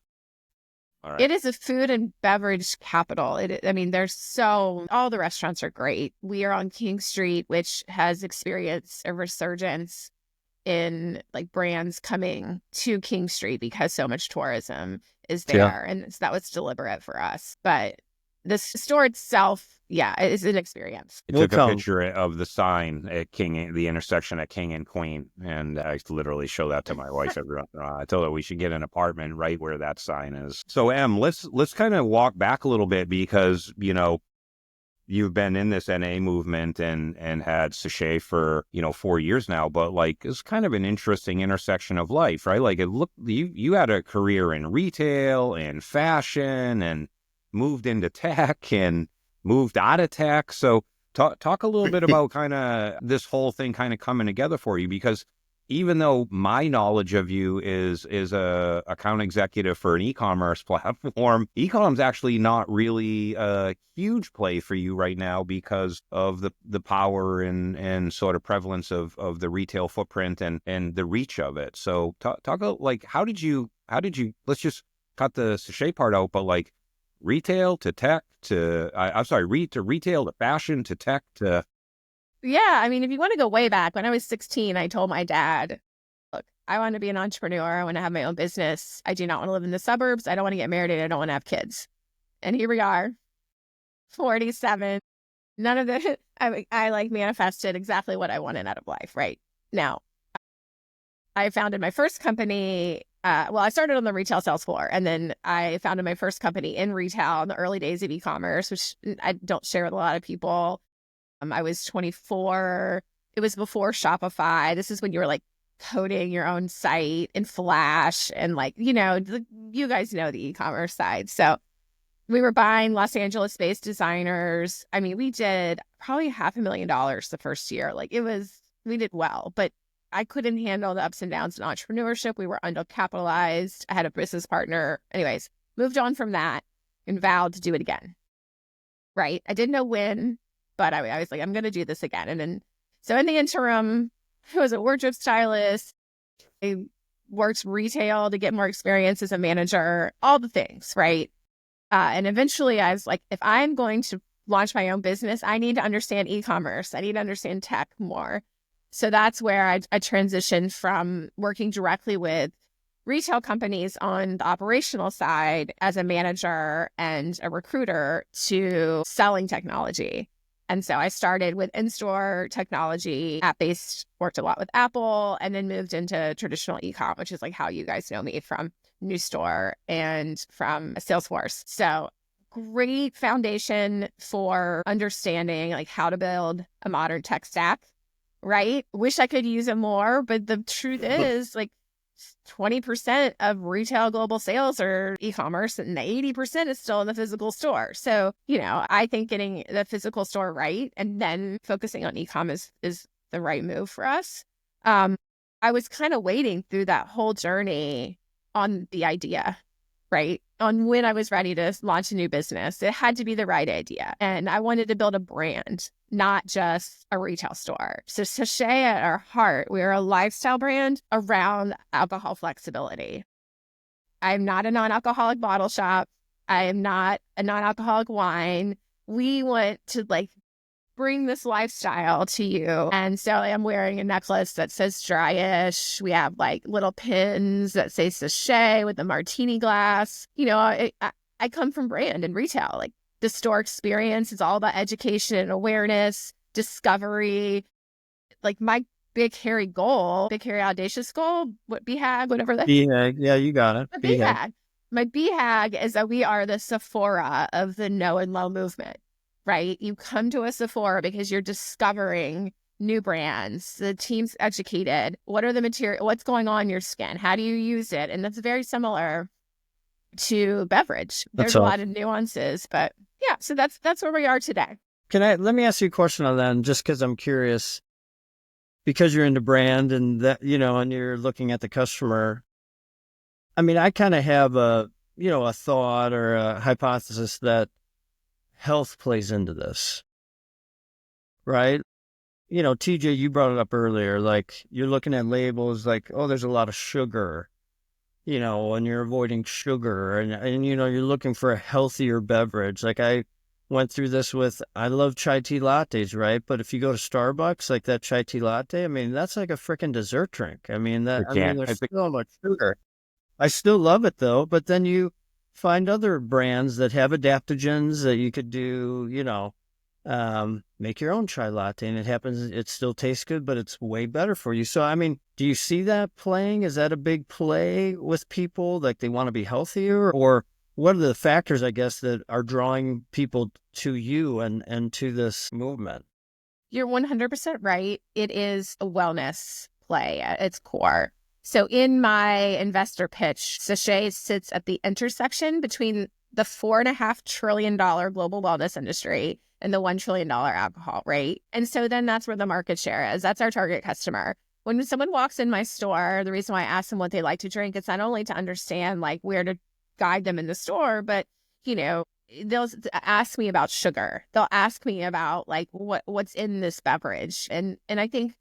S1: All right.
S2: It is a food and beverage capital. There's all the restaurants are great. We are on King Street, which has experienced a resurgence in, like, brands coming to King Street because so much tourism is there. Yeah. And so that was deliberate for us. But the store itself, yeah, it's an experience.
S1: I took a picture of the sign at the intersection at King and Queen, and I literally show that to my wife every once in a while. I told her we should get an apartment right where that sign is. So, Em, let's kind of walk back a little bit, because you've been in this NA movement and had Sechey for 4 years now, but, like, it's kind of an interesting intersection of life, right? Like, you had a career in retail and fashion, and moved into tech and moved out of tech. So talk a little bit about kind of this whole thing kind of coming together for you, because even though my knowledge of you is a account executive for an e-commerce platform, e-com's actually not really a huge play for you right now because of the power and sort of prevalence of the retail footprint and the reach of it. So talk like, how did you, let's just cut the Sechey part out, but, like, retail to tech to, retail to fashion to tech to...
S2: Yeah, if you want to go way back, when I was 16, I told my dad, look, I want to be an entrepreneur. I want to have my own business. I do not want to live in the suburbs. I don't want to get married, and I don't want to have kids. And here we are, 47. None of the, I manifested exactly what I wanted out of life right now. I founded my first company. I started on the retail sales floor, and then I founded my first company in retail in the early days of e-commerce, which I don't share with a lot of people. I was 24. It was before Shopify. This is when you were, like, coding your own site in Flash and, like, you guys know the e-commerce side. So we were buying Los Angeles-based designers. We did probably $500,000 the first year. Like, we did well, but I couldn't handle the ups and downs in entrepreneurship. We were undercapitalized. I had a business partner. Anyways, moved on from that and vowed to do it again. Right? I didn't know when, but I was like, I'm going to do this again. And then, so in the interim, I was a wardrobe stylist. I worked retail to get more experience as a manager, all the things, right? And eventually I was like, if I'm going to launch my own business, I need to understand e-commerce. I need to understand tech more. So that's where I transitioned from working directly with retail companies on the operational side as a manager and a recruiter to selling technology. And so I started with in-store technology, app-based, worked a lot with Apple, and then moved into traditional e-com, which is, like, how you guys know me from New Store and from Salesforce. So great foundation for understanding, like, how to build a modern tech stack. Right? Wish I could use it more, but the truth is, like, 20% of retail global sales are e-commerce and 80% is still in the physical store. So, I think getting the physical store right and then focusing on e-com is the right move for us. I was kind of waiting through that whole journey on the idea, right? on when I was ready to launch a new business. It had to be the right idea. And I wanted to build a brand, not just a retail store. So Sechey at our heart, we are a lifestyle brand around alcohol flexibility. I'm not a non-alcoholic bottle shop. I am not a non-alcoholic wine. We want to bring this lifestyle to you. And so I'm wearing a necklace that says dryish. We have little pins that say Sechey with a martini glass. I come from brand and retail. The store experience is all about education and awareness, discovery. My big, hairy goal, big, hairy, audacious goal, BHAG, whatever that is.
S3: BHAG, yeah, you got it.
S2: BHAG. My BHAG is that we are the Sephora of the no and low movement. Right? You come to a Sephora because you're discovering new brands. The team's educated. What are the material? What's going on in your skin? How do you use it? And that's very similar to Beverage. There's a lot of nuances, but yeah. So that's where we are today.
S3: Let me ask you a question on that, just because I'm curious, because you're into brand and that, and you're looking at the customer. I mean, I kind of have a thought or a hypothesis that health plays into this, right? TJ, you brought it up earlier, you're looking at labels oh, there's a lot of sugar, and you're avoiding sugar and you're looking for a healthier beverage. I went through this I love chai tea lattes, right? But if you go to Starbucks, that chai tea latte, I mean, that's like a freaking dessert drink. I mean, there's so much sugar. I still love it though, but then you find other brands that have adaptogens that you could do, make your own chai latte, and it still tastes good, but it's way better for you. So, I mean, do you see that playing? Is that a big play with people? They want to be healthier? Or what are the factors, I guess, that are drawing people to you and to this movement?
S2: You're 100% right. It is a wellness play at its core. So in my investor pitch, Sechey sits at the intersection between the $4.5 trillion global wellness industry and the $1 trillion alcohol, right? And so then that's where the market share is. That's our target customer. When someone walks in my store, the reason why I ask them what they like to drink, it's not only to understand where to guide them in the store, but, they'll ask me about sugar. They'll ask me about what's in this beverage. And I think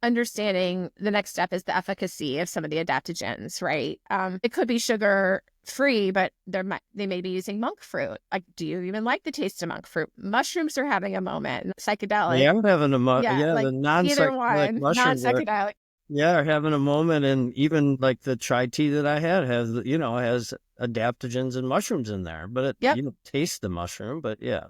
S2: understanding the next step is the efficacy of some of the adaptogens, right? It could be sugar free, but they may be using monk fruit. Do you even like the taste of monk fruit? Mushrooms are having a moment. Psychedelic.
S3: Yeah, I'm having a
S2: the either one, non-psychedelic.
S3: Yeah, are having a moment, and even the chai tea that I had has adaptogens and mushrooms in there, but you don't taste the mushroom, but yeah.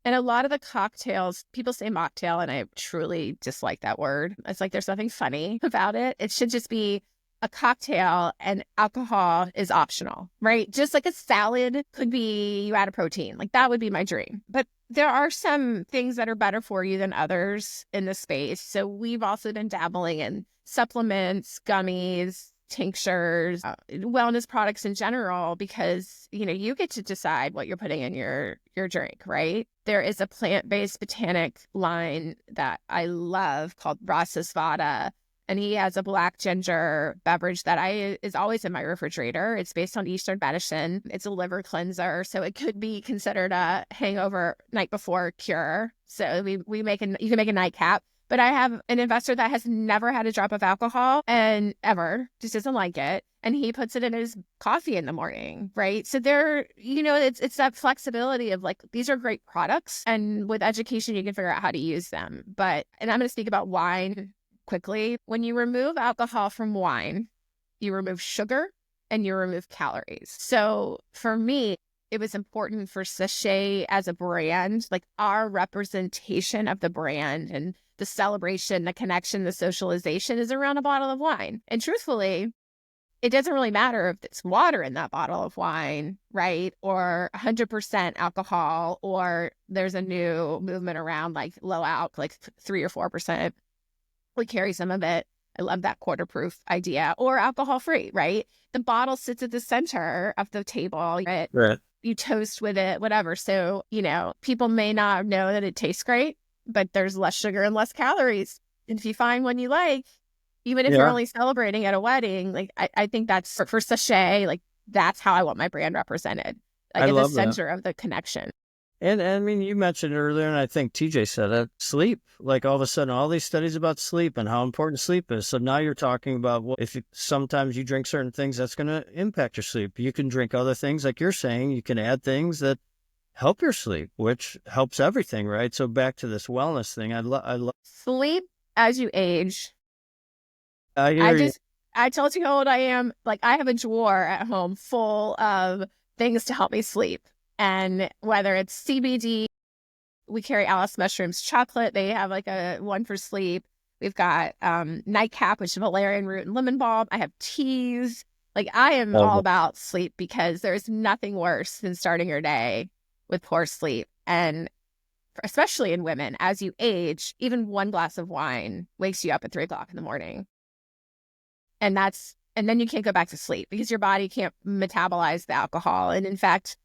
S2: And a lot of the cocktails, people say mocktail, and I truly dislike that word. It's there's nothing funny about it. It should just be a cocktail, and alcohol is optional, right? Just like a salad could be you add a protein. That would be my dream. But there are some things that are better for you than others in the space. So we've also been dabbling in supplements, gummies, tinctures, wellness products in general, because, you get to decide what you're putting in your drink, right? There is a plant-based botanic line that I love called Vada, and he has a black ginger beverage that is always in my refrigerator. It's based on Eastern medicine. It's a liver cleanser, so it could be considered a hangover night before cure. So you can make a nightcap. But I have an investor that has never had a drop of alcohol and ever, just doesn't like it. And he puts it in his coffee in the morning, right? So it's that flexibility of these are great products. And with education, you can figure out how to use them. And I'm going to speak about wine quickly. When you remove alcohol from wine, you remove sugar and you remove calories. So for me, it was important for Sechey as a brand, our representation of the brand and the celebration, the connection, the socialization is around a bottle of wine. And truthfully, it doesn't really matter if it's water in that bottle of wine, right? Or 100% alcohol, or there's a new movement around low alc, 3 or 4%. We carry some of it. I love that quarter proof idea, or alcohol free, right? The bottle sits at the center of the table.
S3: Right.
S2: You toast with it, whatever. So, people may not know that it tastes great, but there's less sugar and less calories. And if you find one you like, even if you're only celebrating at a wedding, I think that's for Sechey, that's how I want my brand represented, like
S3: I
S2: at the
S3: love that.
S2: center of the connection.
S3: And I mean, you mentioned earlier, and I think TJ said it, sleep. Like all of a sudden, all these studies about sleep and how important sleep is. So now you're talking about, well, if sometimes you drink certain things, that's going to impact your sleep. You can drink other things, like you're saying. You can add things that help your sleep, which helps everything, right? So back to this wellness thing, I love.
S2: Sleep as you age.
S3: I hear you.
S2: I told you how old I am. Like, I have a drawer at home full of things to help me sleep. And whether it's CBD, we carry Alice Mushrooms chocolate. They have like a one for sleep. We've got nightcap, which is valerian root and lemon balm. I have teas. Like, I am all about sleep because there's nothing worse than starting your day with poor sleep. And especially in women, as you age, even one glass of wine wakes you up at 3:00 in the morning. And then you can't go back to sleep because your body can't metabolize the alcohol. And in fact,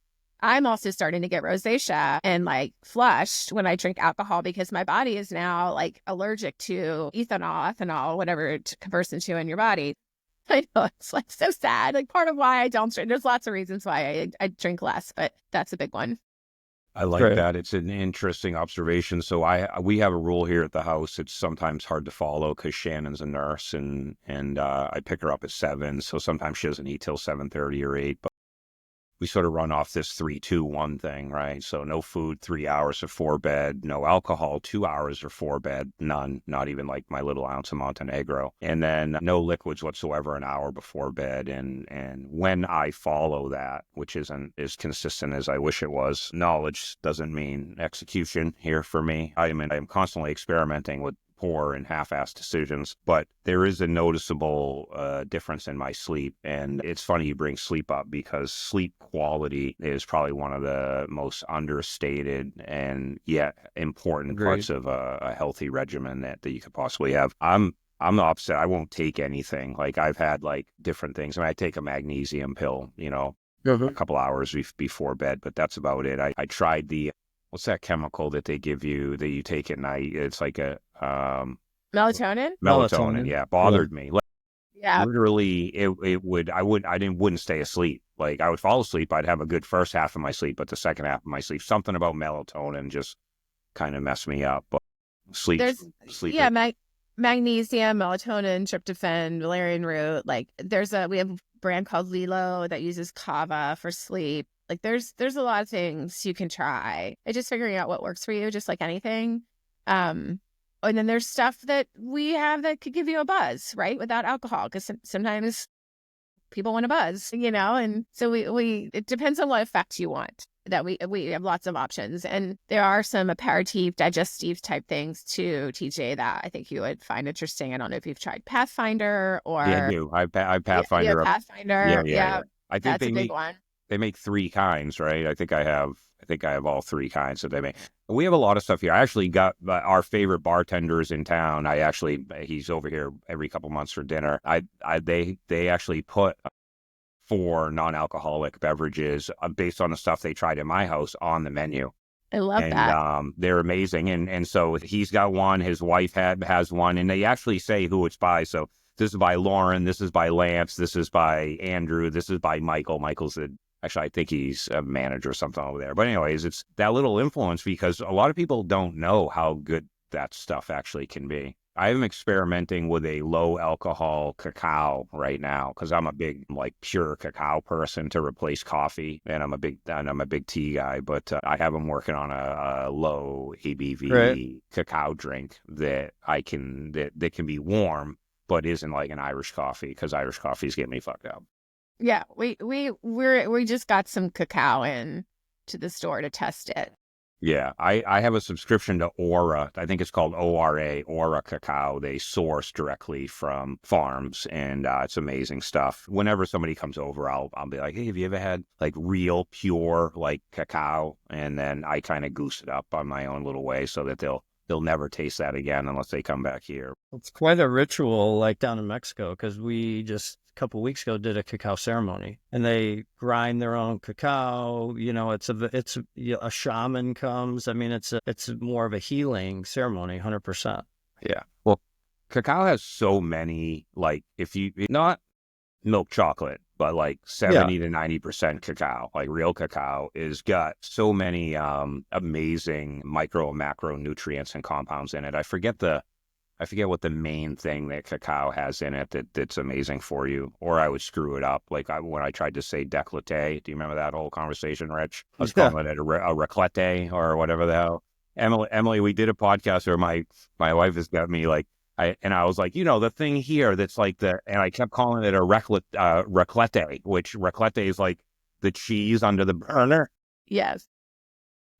S2: I'm also starting to get rosacea and like flushed when I drink alcohol because my body is now like allergic to ethanol, whatever it converts into in your body. I know, it's like so sad. Like, part of why I don't drink, there's lots of reasons why I drink less, but that's a big one.
S1: I like that. It's an interesting observation. So we have a rule here at the house. It's sometimes hard to follow because Shannon's a nurse and I pick her up at 7. So sometimes she doesn't eat till 7:30 or 8. But we sort of run off this 3-2-1 thing, right? So no food, 3 hours before bed, no alcohol, 2 hours before bed, none, not even like my little ounce of Montenegro. And then no liquids whatsoever an hour before bed. And when I follow that, which isn't as consistent as I wish it was, knowledge doesn't mean execution here for me. I'm constantly experimenting with poor and half-assed decisions, but there is a noticeable difference in my sleep. And it's funny you bring sleep up because sleep quality is probably one of the most understated and yet important parts of a healthy regimen that you could possibly have. I'm the opposite. I won't take anything. Like, I've had like different things. I mean, I take a magnesium pill, a couple hours before bed, but that's about it. I tried what's that chemical that they give you that you take at night? It's like a
S2: Melatonin?
S1: Melatonin, yeah, bothered me. Like,
S2: Yeah.
S1: literally, wouldn't stay asleep. Like, I would fall asleep. I'd have a good first half of my sleep, but the second half of my sleep, something about melatonin just kind of messed me up. But sleep.
S2: Yeah, magnesium, melatonin, tryptophan, valerian root. Like, we have a brand called Lilo that uses kava for sleep. Like, there's a lot of things you can try. It's just figuring out what works for you, just like anything. And then there's stuff that we have that could give you a buzz, right? Without alcohol, because sometimes people want a buzz, and so it depends on what effect you want. That we have lots of options, and there are some aperitif, digestive type things too, TJ, that I think you would find interesting. I don't know if you've tried Pathfinder or
S1: Yeah, I do. I Pathfinder.
S2: Pathfinder. Yeah.
S1: I think
S2: That's a big one.
S1: They make 3 kinds, right? I think I have all 3 kinds that they make. We have a lot of stuff here. I actually got our favorite bartenders in town. He's over here every couple months for dinner. They actually put 4 non-alcoholic beverages based on the stuff they tried in my house on the menu.
S2: I love that.
S1: And they're amazing. And so he's got one, his wife has one, and they actually say who it's by. So this is by Lauren, this is by Lance, this is by Andrew, this is by Michael. Actually, I think he's a manager or something over there. But anyways, it's that little influence because a lot of people don't know how good that stuff actually can be. I am experimenting with a low alcohol cacao right now because I'm a big like pure cacao person to replace coffee, and I'm a big tea guy. But I have them working on a low ABV cacao drink that can be warm but isn't like an Irish coffee because Irish coffees get me fucked up.
S2: Yeah, we just got some cacao in to the store to test it.
S1: Yeah, I have a subscription to Aura. I think it's called Aura Cacao. They source directly from farms, and it's amazing stuff. Whenever somebody comes over, I'll be like, hey, have you ever had like real pure like cacao? And then I kind of goose it up on my own little way so that they'll never taste that again unless they come back here.
S3: It's quite a ritual, like down in Mexico, because we just a couple of weeks ago did a cacao ceremony, and they grind their own cacao. It's a shaman comes. I mean, it's more of a healing ceremony, 100%.
S1: Yeah. Well, cacao has so many, like, if you not milk chocolate, but like
S3: Yeah.
S1: 70 to 90% cacao, like real cacao, is got so many amazing micro and macro nutrients and compounds in it. I forget what the main thing that cacao has in it that's amazing for you, or I would screw it up. Like when I tried to say décolleté, do you remember that whole conversation, Rich? I was calling it a raclette or whatever the hell. Emily, we did a podcast where my wife has got me like, I was like, the thing here that's like and I kept calling it a raclette, which raclette is like the cheese under the burner.
S2: Yes.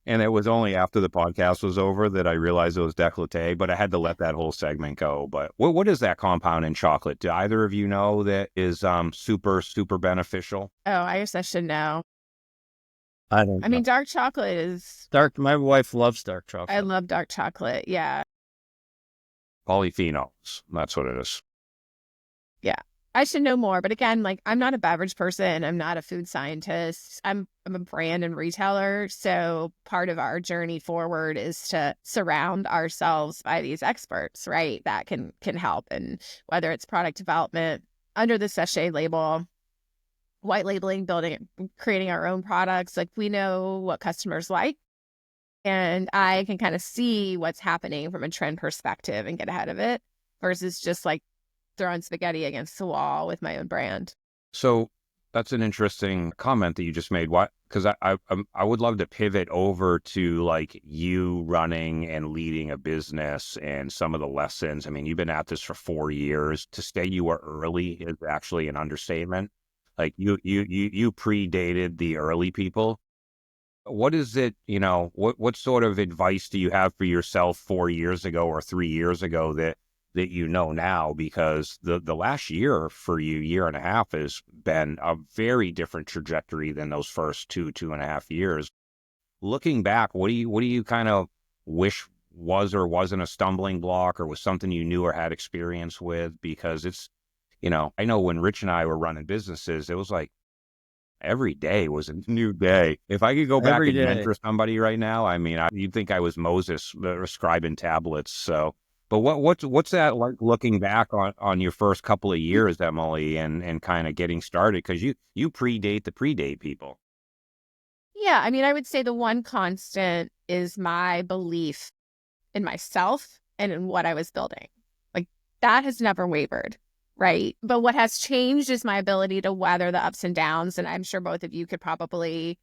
S1: And it was only after the podcast was over that I realized it was décolleté, but I had to let that whole segment go. But what is that compound in chocolate? Do either of you know that is super, super beneficial?
S2: Oh, I guess I should know.
S3: I don't know.
S2: I mean, dark chocolate is...
S3: My wife loves dark chocolate.
S2: I love dark chocolate, yeah.
S1: Polyphenols, that's what it is.
S2: Yeah. I should know more, but again, like I'm not a beverage person. I'm not a food scientist. I'm a brand and retailer. So part of our journey forward is to surround ourselves by these experts, right? That can help. And whether it's product development under the Sechey label, white labeling, creating our own products, like we know what customers like. And I can kind of see what's happening from a trend perspective and get ahead of it versus just like throwing spaghetti against the wall with my own brand.
S1: So that's an interesting comment that you just made. What? Because I would love to pivot over to like you running and leading a business and some of the lessons. I mean, you've been at this for 4 years. To say you were early is actually an understatement. Like you predated the early people. What is it, what sort of advice do you have for yourself 4 years ago or 3 years ago that you know now? Because the last year for you, year and a half, has been a very different trajectory than those first 2.5 years. Looking back, what do you kind of wish was or wasn't a stumbling block, or was something you knew or had experience with? Because it's, I know when Rich and I were running businesses, it was like, every day was a new day. If I could go back and mentor somebody right now, I mean, you'd think I was Moses scribing tablets. So, but what's that like looking back on your first couple of years, Emily, and kind of getting started? Because you predate the predate people.
S2: Yeah, I mean, I would say the one constant is my belief in myself and in what I was building. Like that has never wavered. Right. But what has changed is my ability to weather the ups and downs. And I'm sure both of you could probably,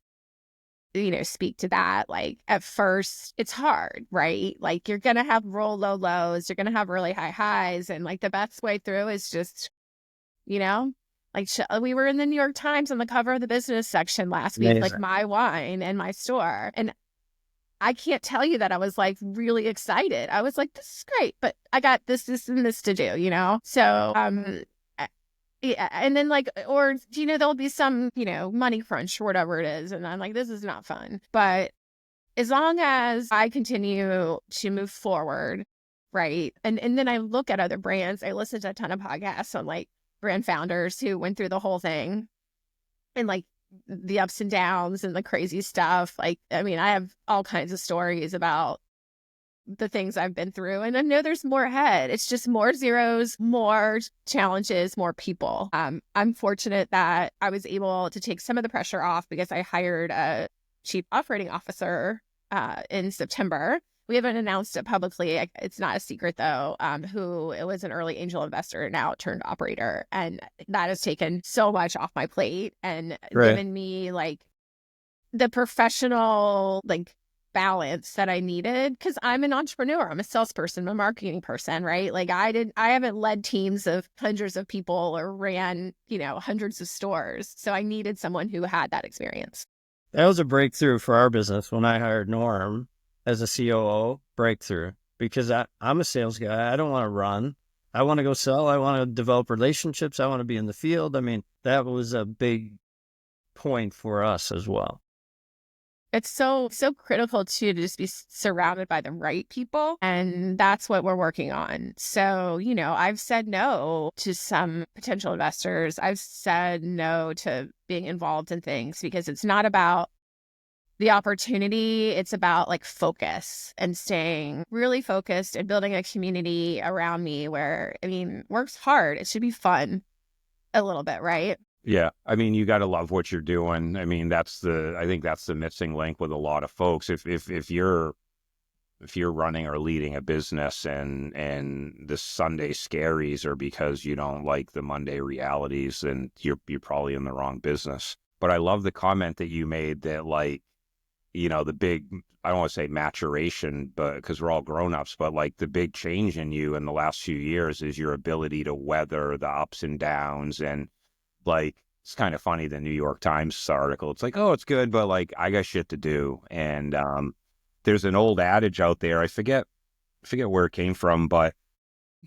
S2: speak to that. Like at first it's hard, right? Like you're going to have low lows. You're going to have really high highs. And like the best way through is just, like we were in the New York Times on the cover of the business section last week, like my wine and my store. And I can't tell you that I was like really excited. I was like, this is great, but I got this, and this to do, So, yeah. And then like, or, there'll be some, money crunch or whatever it is. And I'm like, this is not fun. But as long as I continue to move forward, right. And then I look at other brands. I listen to a ton of podcasts on like brand founders who went through the whole thing and like the ups and downs and the crazy stuff. Like, I mean, I have all kinds of stories about the things I've been through, and I know there's more ahead. It's just more zeros, more challenges, more people. I'm fortunate that I was able to take some of the pressure off because I hired a chief operating officer in September. We haven't announced it publicly. It's not a secret though, who it was an early angel investor, now turned operator. And that has taken so much off my plate and given me like the professional like balance that I needed, because I'm an entrepreneur. I'm a salesperson, I'm a marketing person, right? Like I haven't led teams of hundreds of people or ran, hundreds of stores. So I needed someone who had that experience.
S3: That was a breakthrough for our business when I hired Norm as a COO. Breakthrough, because I'm a sales guy. I don't want to run. I want to go sell. I want to develop relationships. I want to be in the field. I mean, that was a big point for us as well.
S2: It's so critical to just be surrounded by the right people. And that's what we're working on. So, I've said no to some potential investors. I've said no to being involved in things because it's not about the opportunity. It's about like focus and staying really focused and building a community around me where, work's hard. It should be fun a little bit, right?
S1: Yeah. I mean, you got to love what you're doing. I mean, I think that's the missing link with a lot of folks. If you're running or leading a business and the Sunday scaries are because you don't like the Monday realities, then you're probably in the wrong business. But I love the comment that you made that, like, the big, I don't want to say maturation, but because we're all grown-ups, but like the big change in you in the last few years is your ability to weather the ups and downs. And like, it's kind of funny, the New York Times article, it's like, oh, it's good, but like, I got shit to do. And there's an old adage out there, I forget where it came from, but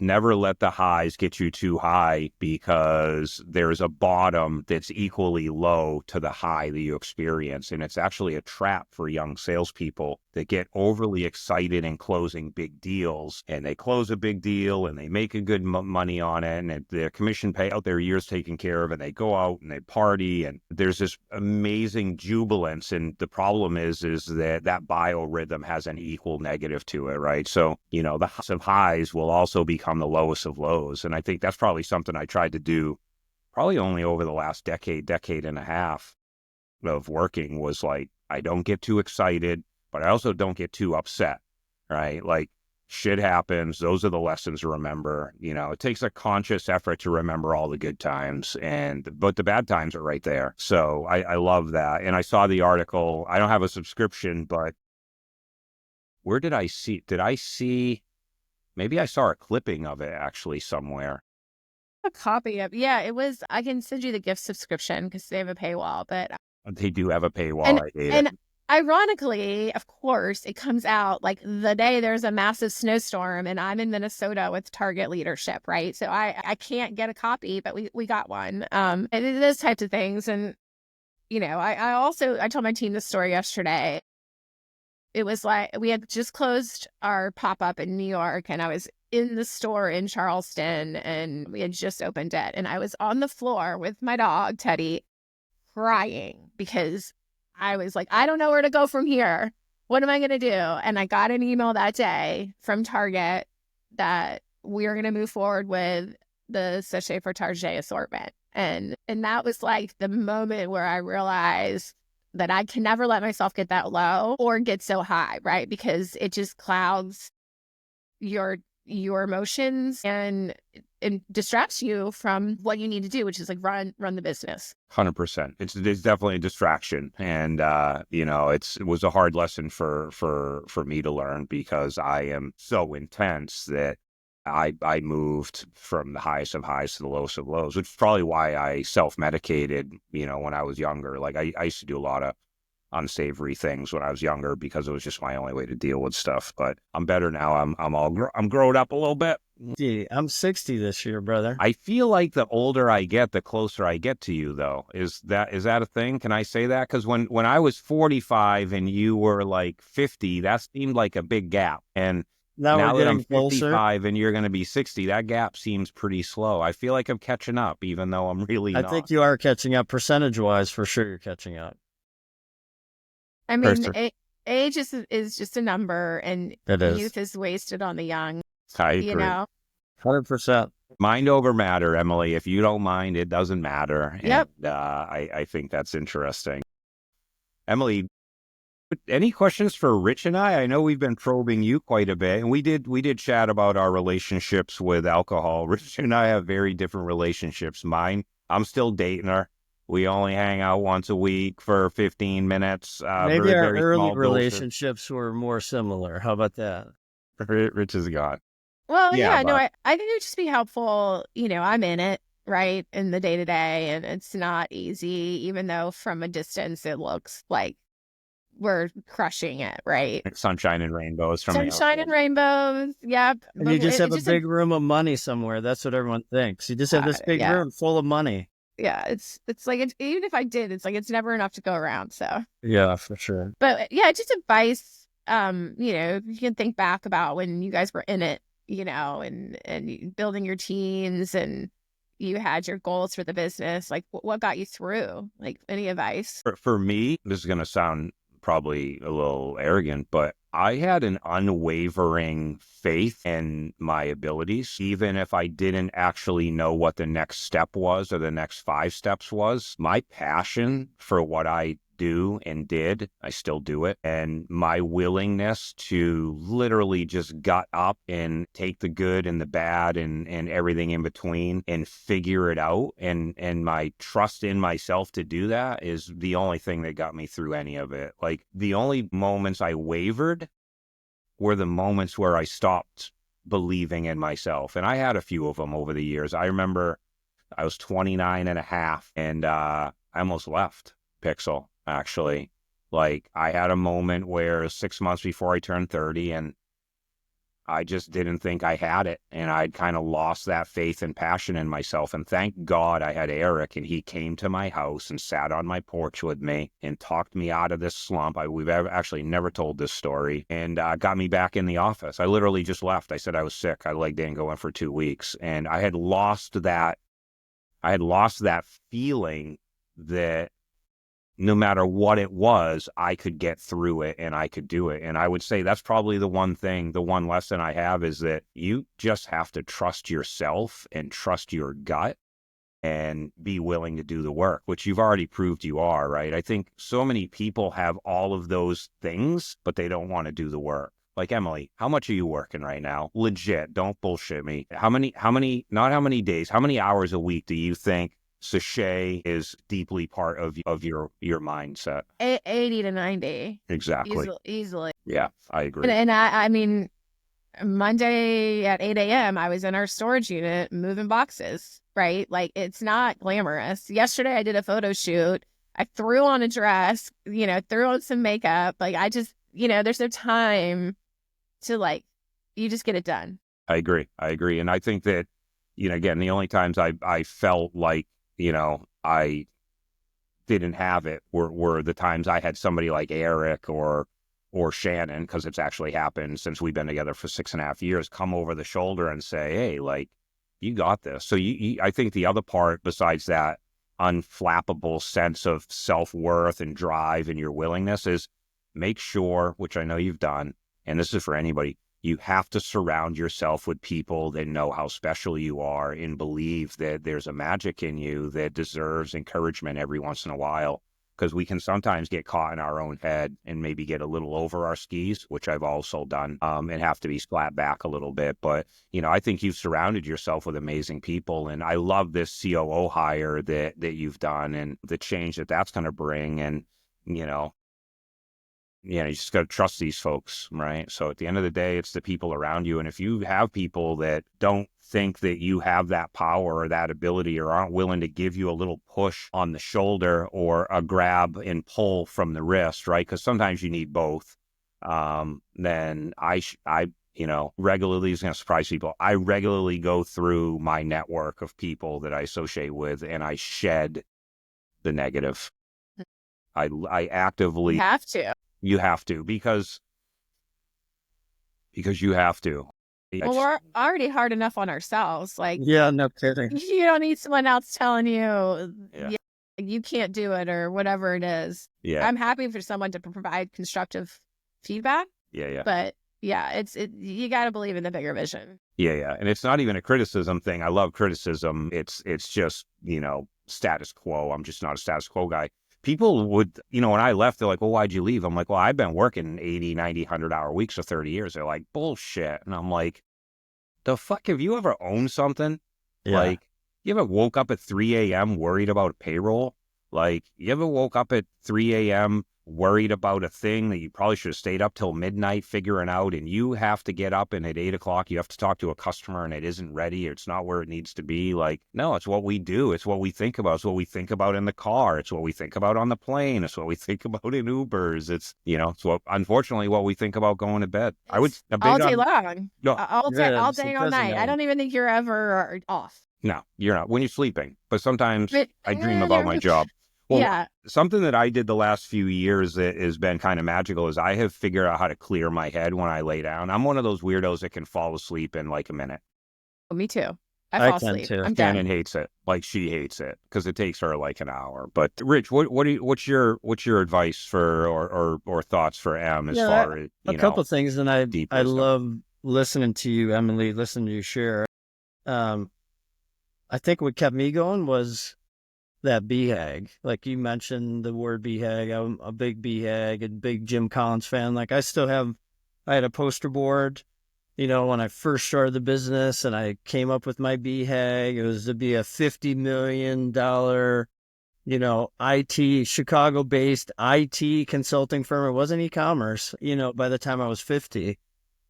S1: never let the highs get you too high, because there's a bottom that's equally low to the high that you experience. And it's actually a trap for young salespeople that get overly excited in closing big deals. And they close a big deal and they make a good money on it, and their commission payout, their year's taken care of, and they go out and they party. And there's this amazing jubilance. And the problem is that biorhythm has an equal negative to it, right? So, the highs of highs will also become the lowest of lows. And I think that's probably something I tried to do probably only over the last decade and a half of working, was like, I don't get too excited, but I also don't get too upset, right? Like, shit happens. Those are the lessons to remember. It takes a conscious effort to remember all the good times, but the bad times are right there. So I love that. And I saw the article. I don't have a subscription, but where did I see, maybe I saw a clipping of it actually somewhere.
S2: A copy of, yeah, it was, I can send you the gift subscription because they have a paywall, but
S1: They do have a paywall.
S2: and
S1: I hate
S2: and
S1: it.
S2: ironically, of course, it comes out like the day there's a massive snowstorm, and I'm in Minnesota with Target leadership, right? So I can't get a copy, but we got one. And those types of things. And I told my team this story yesterday. It was like we had just closed our pop-up in New York, and I was in the store in Charleston, and we had just opened it. And I was on the floor with my dog, Teddy, crying because I was like, I don't know where to go from here. What am I going to do? And I got an email that day from Target that we are going to move forward with the Sechey for Target assortment. And that was like the moment where I realized that I can never let myself get that low or get so high, right? Because it just clouds your emotions and distracts you from what you need to do, which is like run the business.
S1: 100%. It's definitely a distraction. And, it was a hard lesson for me to learn, because I am so intense that I moved from the highest of highs to the lowest of lows, which is probably why I self-medicated, when I was younger. Like, I used to do a lot of unsavory things when I was younger, because it was just my only way to deal with stuff. But I'm better now. I'm grown up a little bit.
S3: Gee, I'm 60 this year, brother.
S1: I feel like the older I get, the closer I get to you, though. Is that a thing? Can I say that? Because when I was 45 and you were like 50, that seemed like a big gap. And now that I'm 55 and you're going to be 60, that gap seems pretty slow. I feel like I'm catching up, even though I'm really not.
S3: I think you are catching up percentage-wise. For sure, you're catching up.
S2: I mean, age is just a number, and youth is wasted on the young.
S1: I agree.
S3: 100%.
S1: Mind over matter, Emily. If you don't mind, it doesn't matter.
S2: Yep.
S1: And I think that's interesting. Emily, any questions for Rich and I? I know we've been probing you quite a bit, and we did chat about our relationships with alcohol. Rich and I have very different relationships. Mine, I'm still dating her. We only hang out once a week for 15 minutes.
S3: Maybe our early relationships were more similar. How about that?
S1: Rich is gone.
S2: Well, yeah, no, I think it would just be helpful. I'm in it, right, in the day-to-day, and it's not easy, even though from a distance it looks like we're crushing it, right?
S1: Sunshine and rainbows from
S2: Sunshine and rainbows, yep.
S3: And you just have a big room of money somewhere. That's what everyone thinks. You just have this big room full of money.
S2: Yeah, it's like even if I did, it's like it's never enough to go around. So
S3: yeah, for sure.
S2: But yeah, just advice. You can think back about when you guys were in it, and building your teams, and you had your goals for the business. Like, what got you through? Like, any advice?
S1: For me, this is going to sound probably a little arrogant, but I had an unwavering faith in my abilities, even if I didn't actually know what the next step was or the next 5 steps was. My passion for what I do and did, I still do it. And my willingness to literally just gut up and take the good and the bad and everything in between and figure it out. And my trust in myself to do that is the only thing that got me through any of it. Like, the only moments I wavered were the moments where I stopped believing in myself. And I had a few of them over the years. I remember I was 29 and a half and I almost left Pixel, actually. Like, I had a moment where 6 months before I turned 30 and I just didn't think I had it. And I'd kind of lost that faith and passion in myself. And thank God I had Eric, and he came to my house and sat on my porch with me and talked me out of this slump. We've actually never told this story, and got me back in the office. I literally just left. I said I was sick. I didn't go in for 2 weeks. And I had lost that feeling that no matter what it was, I could get through it and I could do it. And I would say that's probably the one lesson I have is that you just have to trust yourself and trust your gut and be willing to do the work, which you've already proved you are, right? I think so many people have all of those things, but they don't want to do the work. Like, Emily, how much are you working right now? Legit, don't bullshit me. Not how many days, how many hours a week do you think Sechey is deeply part of your mindset?
S2: 80 to 90.
S1: Exactly.
S2: Easily.
S1: Yeah, I agree.
S2: And I mean, Monday at 8 a.m., I was in our storage unit moving boxes, right? Like, it's not glamorous. Yesterday, I did a photo shoot. I threw on a dress, threw on some makeup. Like, I just, there's no time to, like, you just get it done.
S1: I agree. And I think that, again, the only times I felt like, I didn't have it were the times I had somebody like Eric or Shannon, because it's actually happened since we've been together for 6.5 years, come over the shoulder and say, hey, like, you got this. So I think the other part besides that unflappable sense of self-worth and drive and your willingness is make sure, which I know you've done, and this is for anybody, you have to surround yourself with people that know how special you are and believe that there's a magic in you that deserves encouragement every once in a while. Because we can sometimes get caught in our own head and maybe get a little over our skis, which I've also done, and have to be splat back a little bit. But, I think you've surrounded yourself with amazing people. And I love this COO hire that you've done and the change that's going to bring. And, you just got to trust these folks, right? So at the end of the day, it's the people around you. And if you have people that don't think that you have that power or that ability or aren't willing to give you a little push on the shoulder or a grab and pull from the wrist, right? Because sometimes you need both. Then I regularly, is going to surprise people. I regularly go through my network of people that I associate with and I shed the negative. I actively
S2: have to.
S1: You have to, because you have to.
S2: Well, we're already hard enough on ourselves. Like,
S3: yeah, no kidding.
S2: You don't need someone else telling you you can't do it or whatever it is.
S1: Yeah.
S2: I'm happy for someone to provide constructive feedback.
S1: Yeah.
S2: But yeah, you got to believe in the bigger vision.
S1: Yeah. And it's not even a criticism thing. I love criticism. It's just, status quo. I'm just not a status quo guy. People would, when I left, they're like, well, why'd you leave? I'm like, well, I've been working 80, 90, 100-hour weeks for 30 years. They're like, bullshit. And I'm like, the fuck, have you ever owned something?
S3: Yeah.
S1: Like, you ever woke up at 3 a.m. worried about payroll? Like, you ever woke up at 3 a.m. worried about a thing that you probably should have stayed up till midnight figuring out, and you have to get up and at 8 o'clock you have to talk to a customer and it isn't ready or it's not where it needs to be? Like, no, it's what we do. It's what we think about. It's what we think about in the car. It's what we think about on the plane. It's what we think about in Ubers. It's, it's unfortunately what we think about going to bed.
S2: All day long.
S1: No,
S2: all day, all night. I don't even think you're ever off.
S1: No, you're not when you're sleeping. But sometimes I dream about my job. Well,
S2: yeah.
S1: Something that I did the last few years that has been kind of magical is I have figured out how to clear my head when I lay down. I'm one of those weirdos that can fall asleep in like a minute.
S2: Me too. I
S3: I
S2: fall
S3: can
S2: asleep.
S3: too.
S2: I'm
S1: Shannon
S2: done.
S1: hates it. Like she hates it because it takes her like an hour. But Rich, what's your advice for or thoughts for M as
S3: Yeah,
S1: far as,
S3: a couple things, and
S1: deep
S3: I
S1: wisdom?
S3: love listening to you, Emily, listening to you share. Um, I think what kept me going was that BHAG. Like you mentioned the word BHAG. I'm a big BHAG and big Jim Collins fan. Like I had a poster board, when I first started the business, and I came up with my BHAG. It was to be a $50 million, IT, Chicago based IT consulting firm. It wasn't e-commerce, by the time I was 50,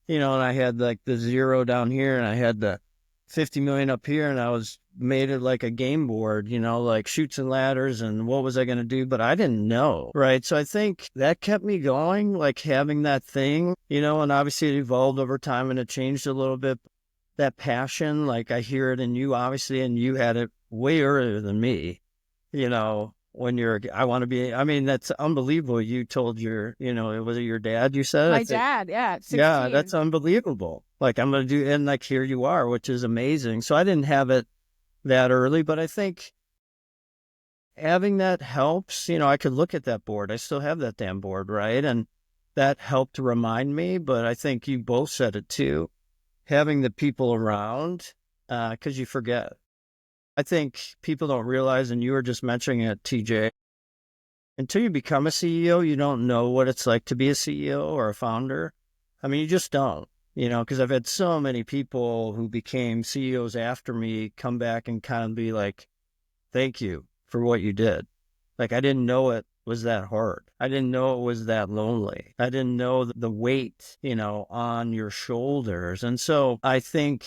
S3: and I had like the zero down here and I had the 50 million up here, and I was made it like a game board, like chutes and ladders and what was I going to do? But I didn't know. Right. So I think that kept me going, like having that thing, and obviously it evolved over time and it changed a little bit. That passion, like I hear it in you, obviously, and you had it way earlier than me, when I want to be, I mean, that's unbelievable. You told was it your dad you said? I
S2: My
S3: think,
S2: dad, yeah,
S3: yeah, that's
S2: 16.
S3: unbelievable. Like I'm going to do, and like here you are, which is amazing. So I didn't have it that early, but I think having that helps. I could look at that board. I still have that damn board, right? And that helped remind me, but I think you both said it too. Having the people around, because you forget. I think people don't realize, and you were just mentioning it, TJ, until you become a CEO, you don't know what it's like to be a CEO or a founder. I mean, you just don't, because I've had so many people who became CEOs after me come back and kind of be like, thank you for what you did. Like, I didn't know it was that hard. I didn't know it was that lonely. I didn't know the weight, on your shoulders. And so I think,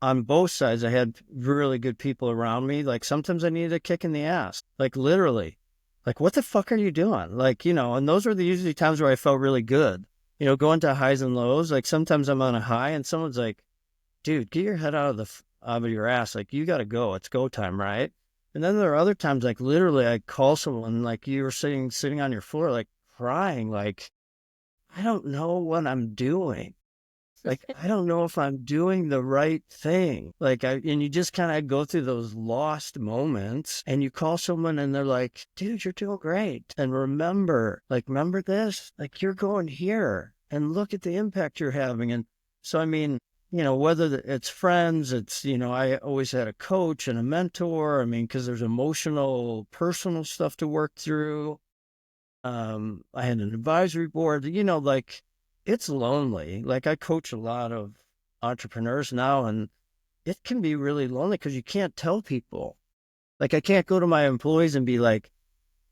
S3: on both sides, I had really good people around me. Like sometimes I needed a kick in the ass, like literally, like, what the fuck are you doing? Like, and those were the usually times where I felt really good, going to highs and lows. Like sometimes I'm on a high and someone's like, dude, get your head out of your ass. Like you got to go. It's go time. Right. And then there are other times, like literally I call someone, like you were sitting on your floor, like crying, like, I don't know what I'm doing. Like, I don't know if I'm doing the right thing. And you just kind of go through those lost moments and you call someone and they're like, dude, you're doing great. And remember this, like you're going here and look at the impact you're having. And so, I mean, whether it's friends, it's, I always had a coach and a mentor. I mean, because there's emotional, personal stuff to work through. I had an advisory board, like it's lonely. Like I coach a lot of entrepreneurs now, and it can be really lonely because you can't tell people. Like I can't go to my employees and be like,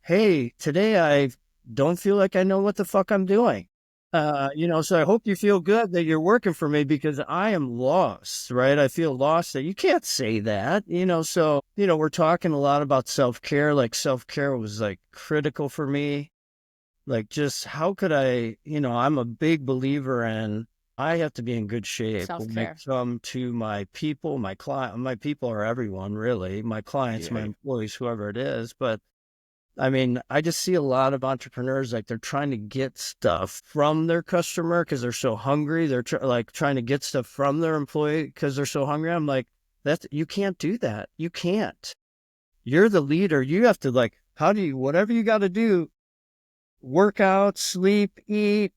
S3: hey, today I don't feel like I know what the fuck I'm doing. So I hope you feel good that you're working for me because I am lost, right? I feel lost that you can't say that, so, we're talking a lot about self-care. Like self-care was like critical for me. Like, just how could I'm a big believer in I have to be in good shape when I
S2: Self-care.
S3: come to my people, my client. My people are everyone, really. My clients, my
S1: Yeah.
S3: employees, whoever it is. But I mean, I just see a lot of entrepreneurs like they're trying to get stuff from their customer because they're so hungry. They're like trying to get stuff from their employee because they're so hungry. I'm like, you can't do that. You can't. You're the leader. You have to whatever you got to do, work out, sleep, eat,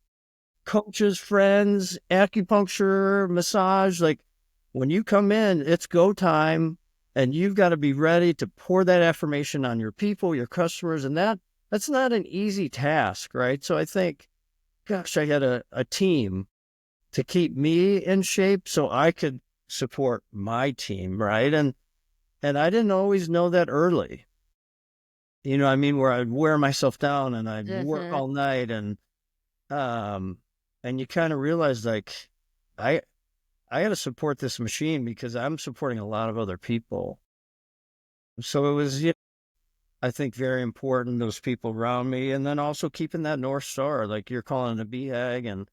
S3: coaches, friends, acupuncture, massage. Like when you come in, it's go time and you've got to be ready to pour that affirmation on your people, your customers. And that's not an easy task, right? So I think, gosh, I had a team to keep me in shape so I could support my team, right? And I didn't always know that early. I mean, where I'd wear myself down and I'd work
S2: Mm-hmm.
S3: all night um, and you kind of realize like, I, I got to support this machine because I'm supporting a lot of other people. So it was, I think very important, those people around me. And then also keeping that North Star, like you're calling it a BHAG. And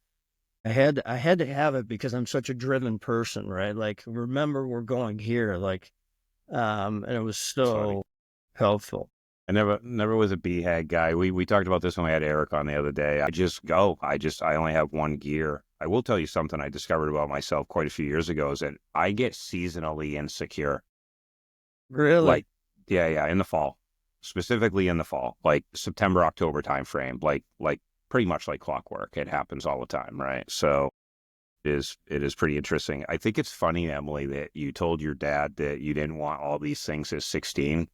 S3: I had to have it because I'm such a driven person, right? Like, remember we're going here, like, and it was
S1: That's funny.
S3: so helpful.
S1: I never was a BHAG guy. We talked about this when we had Eric on the other day. I just go. I only have one gear. I will tell you something I discovered about myself quite a few years ago is that I get seasonally insecure.
S3: Really?
S1: Like, yeah, in the fall, specifically in the fall, like September, October timeframe, like pretty much like clockwork. It happens all the time, right? So it is pretty interesting. I think it's funny, Emily, that you told your dad that you didn't want all these things at 16.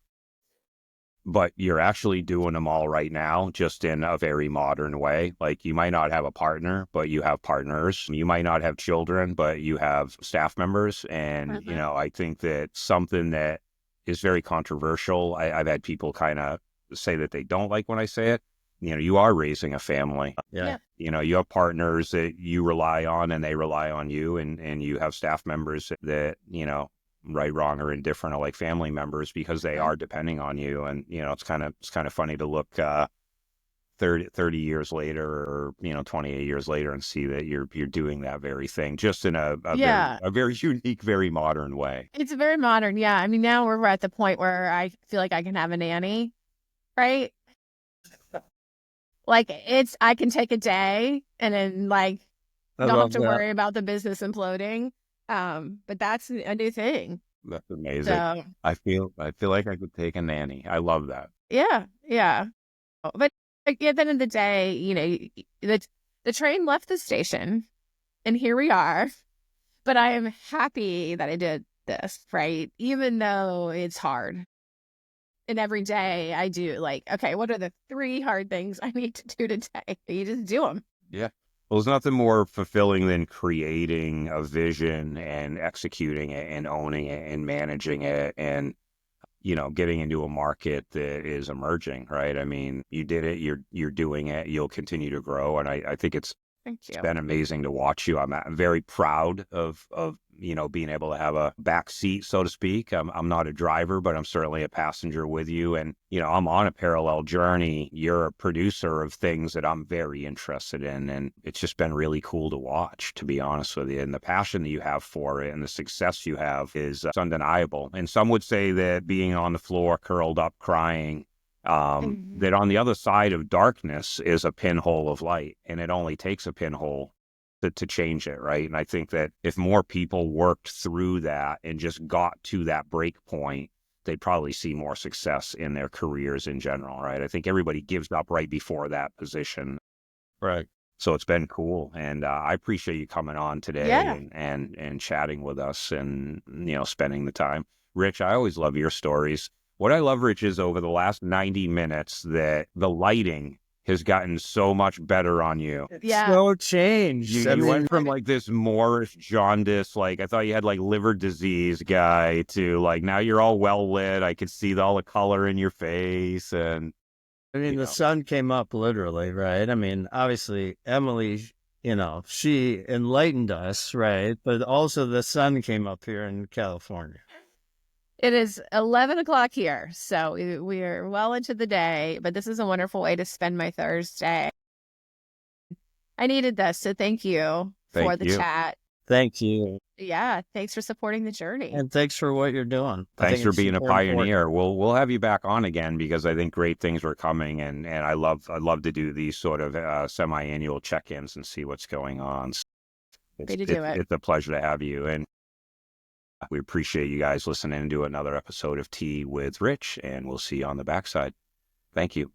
S1: But you're actually doing them all right now, just in a very modern way. Like you might not have a partner, but you have partners. You might not have children, but you have staff members. And, you know, I think that something that is very controversial, I've had people kind of say that they don't like when I say it. You know, you are raising a family.
S3: Yeah.
S1: You know, you have partners that you rely on and they rely on you. And you have staff members that, you know, right, wrong, or indifferent, are like family members because they are depending on you. And, you know, it's kind of funny to look 30 years later or, you know, 28 years later and see that you're doing that very thing just in a very unique, very modern way.
S2: It's very modern. Yeah. I mean, now we're at the point where I feel like I can have a nanny, right? Like I can take a day and then like don't have to worry about the business imploding. But that's a new thing.
S1: That's amazing.
S2: So,
S1: I feel like I could take a nanny. I love that.
S2: Yeah. But at the end of the day, you know, the train left the station and here we are. But I am happy that I did this, right? Even though it's hard. And every day I do like, okay, what are the 3 hard things I need to do today? You just do them.
S1: Yeah. Well, there's nothing more fulfilling than creating a vision and executing it and owning it and managing it and, you know, getting into a market that is emerging, right? I mean, you did it, you're doing it, you'll continue to grow. And I think it's been amazing to watch you. I'm very proud of, you know, being able to have a back seat, so to speak. I'm not a driver, but I'm certainly a passenger with you. And, you know, I'm on a parallel journey. You're a producer of things that I'm very interested in. And it's just been really cool to watch, to be honest with you. And the passion that you have for it and the success you have is undeniable. And some would say that being on the floor, curled up, crying, that on the other side of darkness is a pinhole of light, and it only takes a pinhole to change it, right? And I think that if more people worked through that and just got to that break point, they'd probably see more success in their careers in general, right? I think everybody gives up right before that position.
S3: Right.
S1: So it's been cool, and I appreciate you coming on today and chatting with us and, you know, spending the time. Rich, I always love your stories. What I love, Rich, is over the last 90 minutes that the lighting has gotten so much better on you.
S2: Yeah.
S3: So changed.
S1: You went from like this Moorish jaundice, like I thought you had like liver disease guy, to like now you're all well lit. I could see all the color in your face. And
S3: I mean, the sun came up literally, right? I mean, obviously, Emily, you know, she enlightened us, right? But also the sun came up here in California.
S2: It is 11 o'clock here, so we are well into the day, but this is a wonderful way to spend my Thursday. I needed this, so thank you for the chat.
S3: Thank you.
S2: Yeah, thanks for supporting the journey.
S3: And thanks for what you're doing.
S1: Thanks for being a pioneer. We'll have you back on again because I think great things are coming, and I love to do these sort of semi-annual check-ins and see what's going on. It's a pleasure to have you, and we appreciate you guys listening to another episode of Tea with Rich, and we'll see you on the backside. Thank you.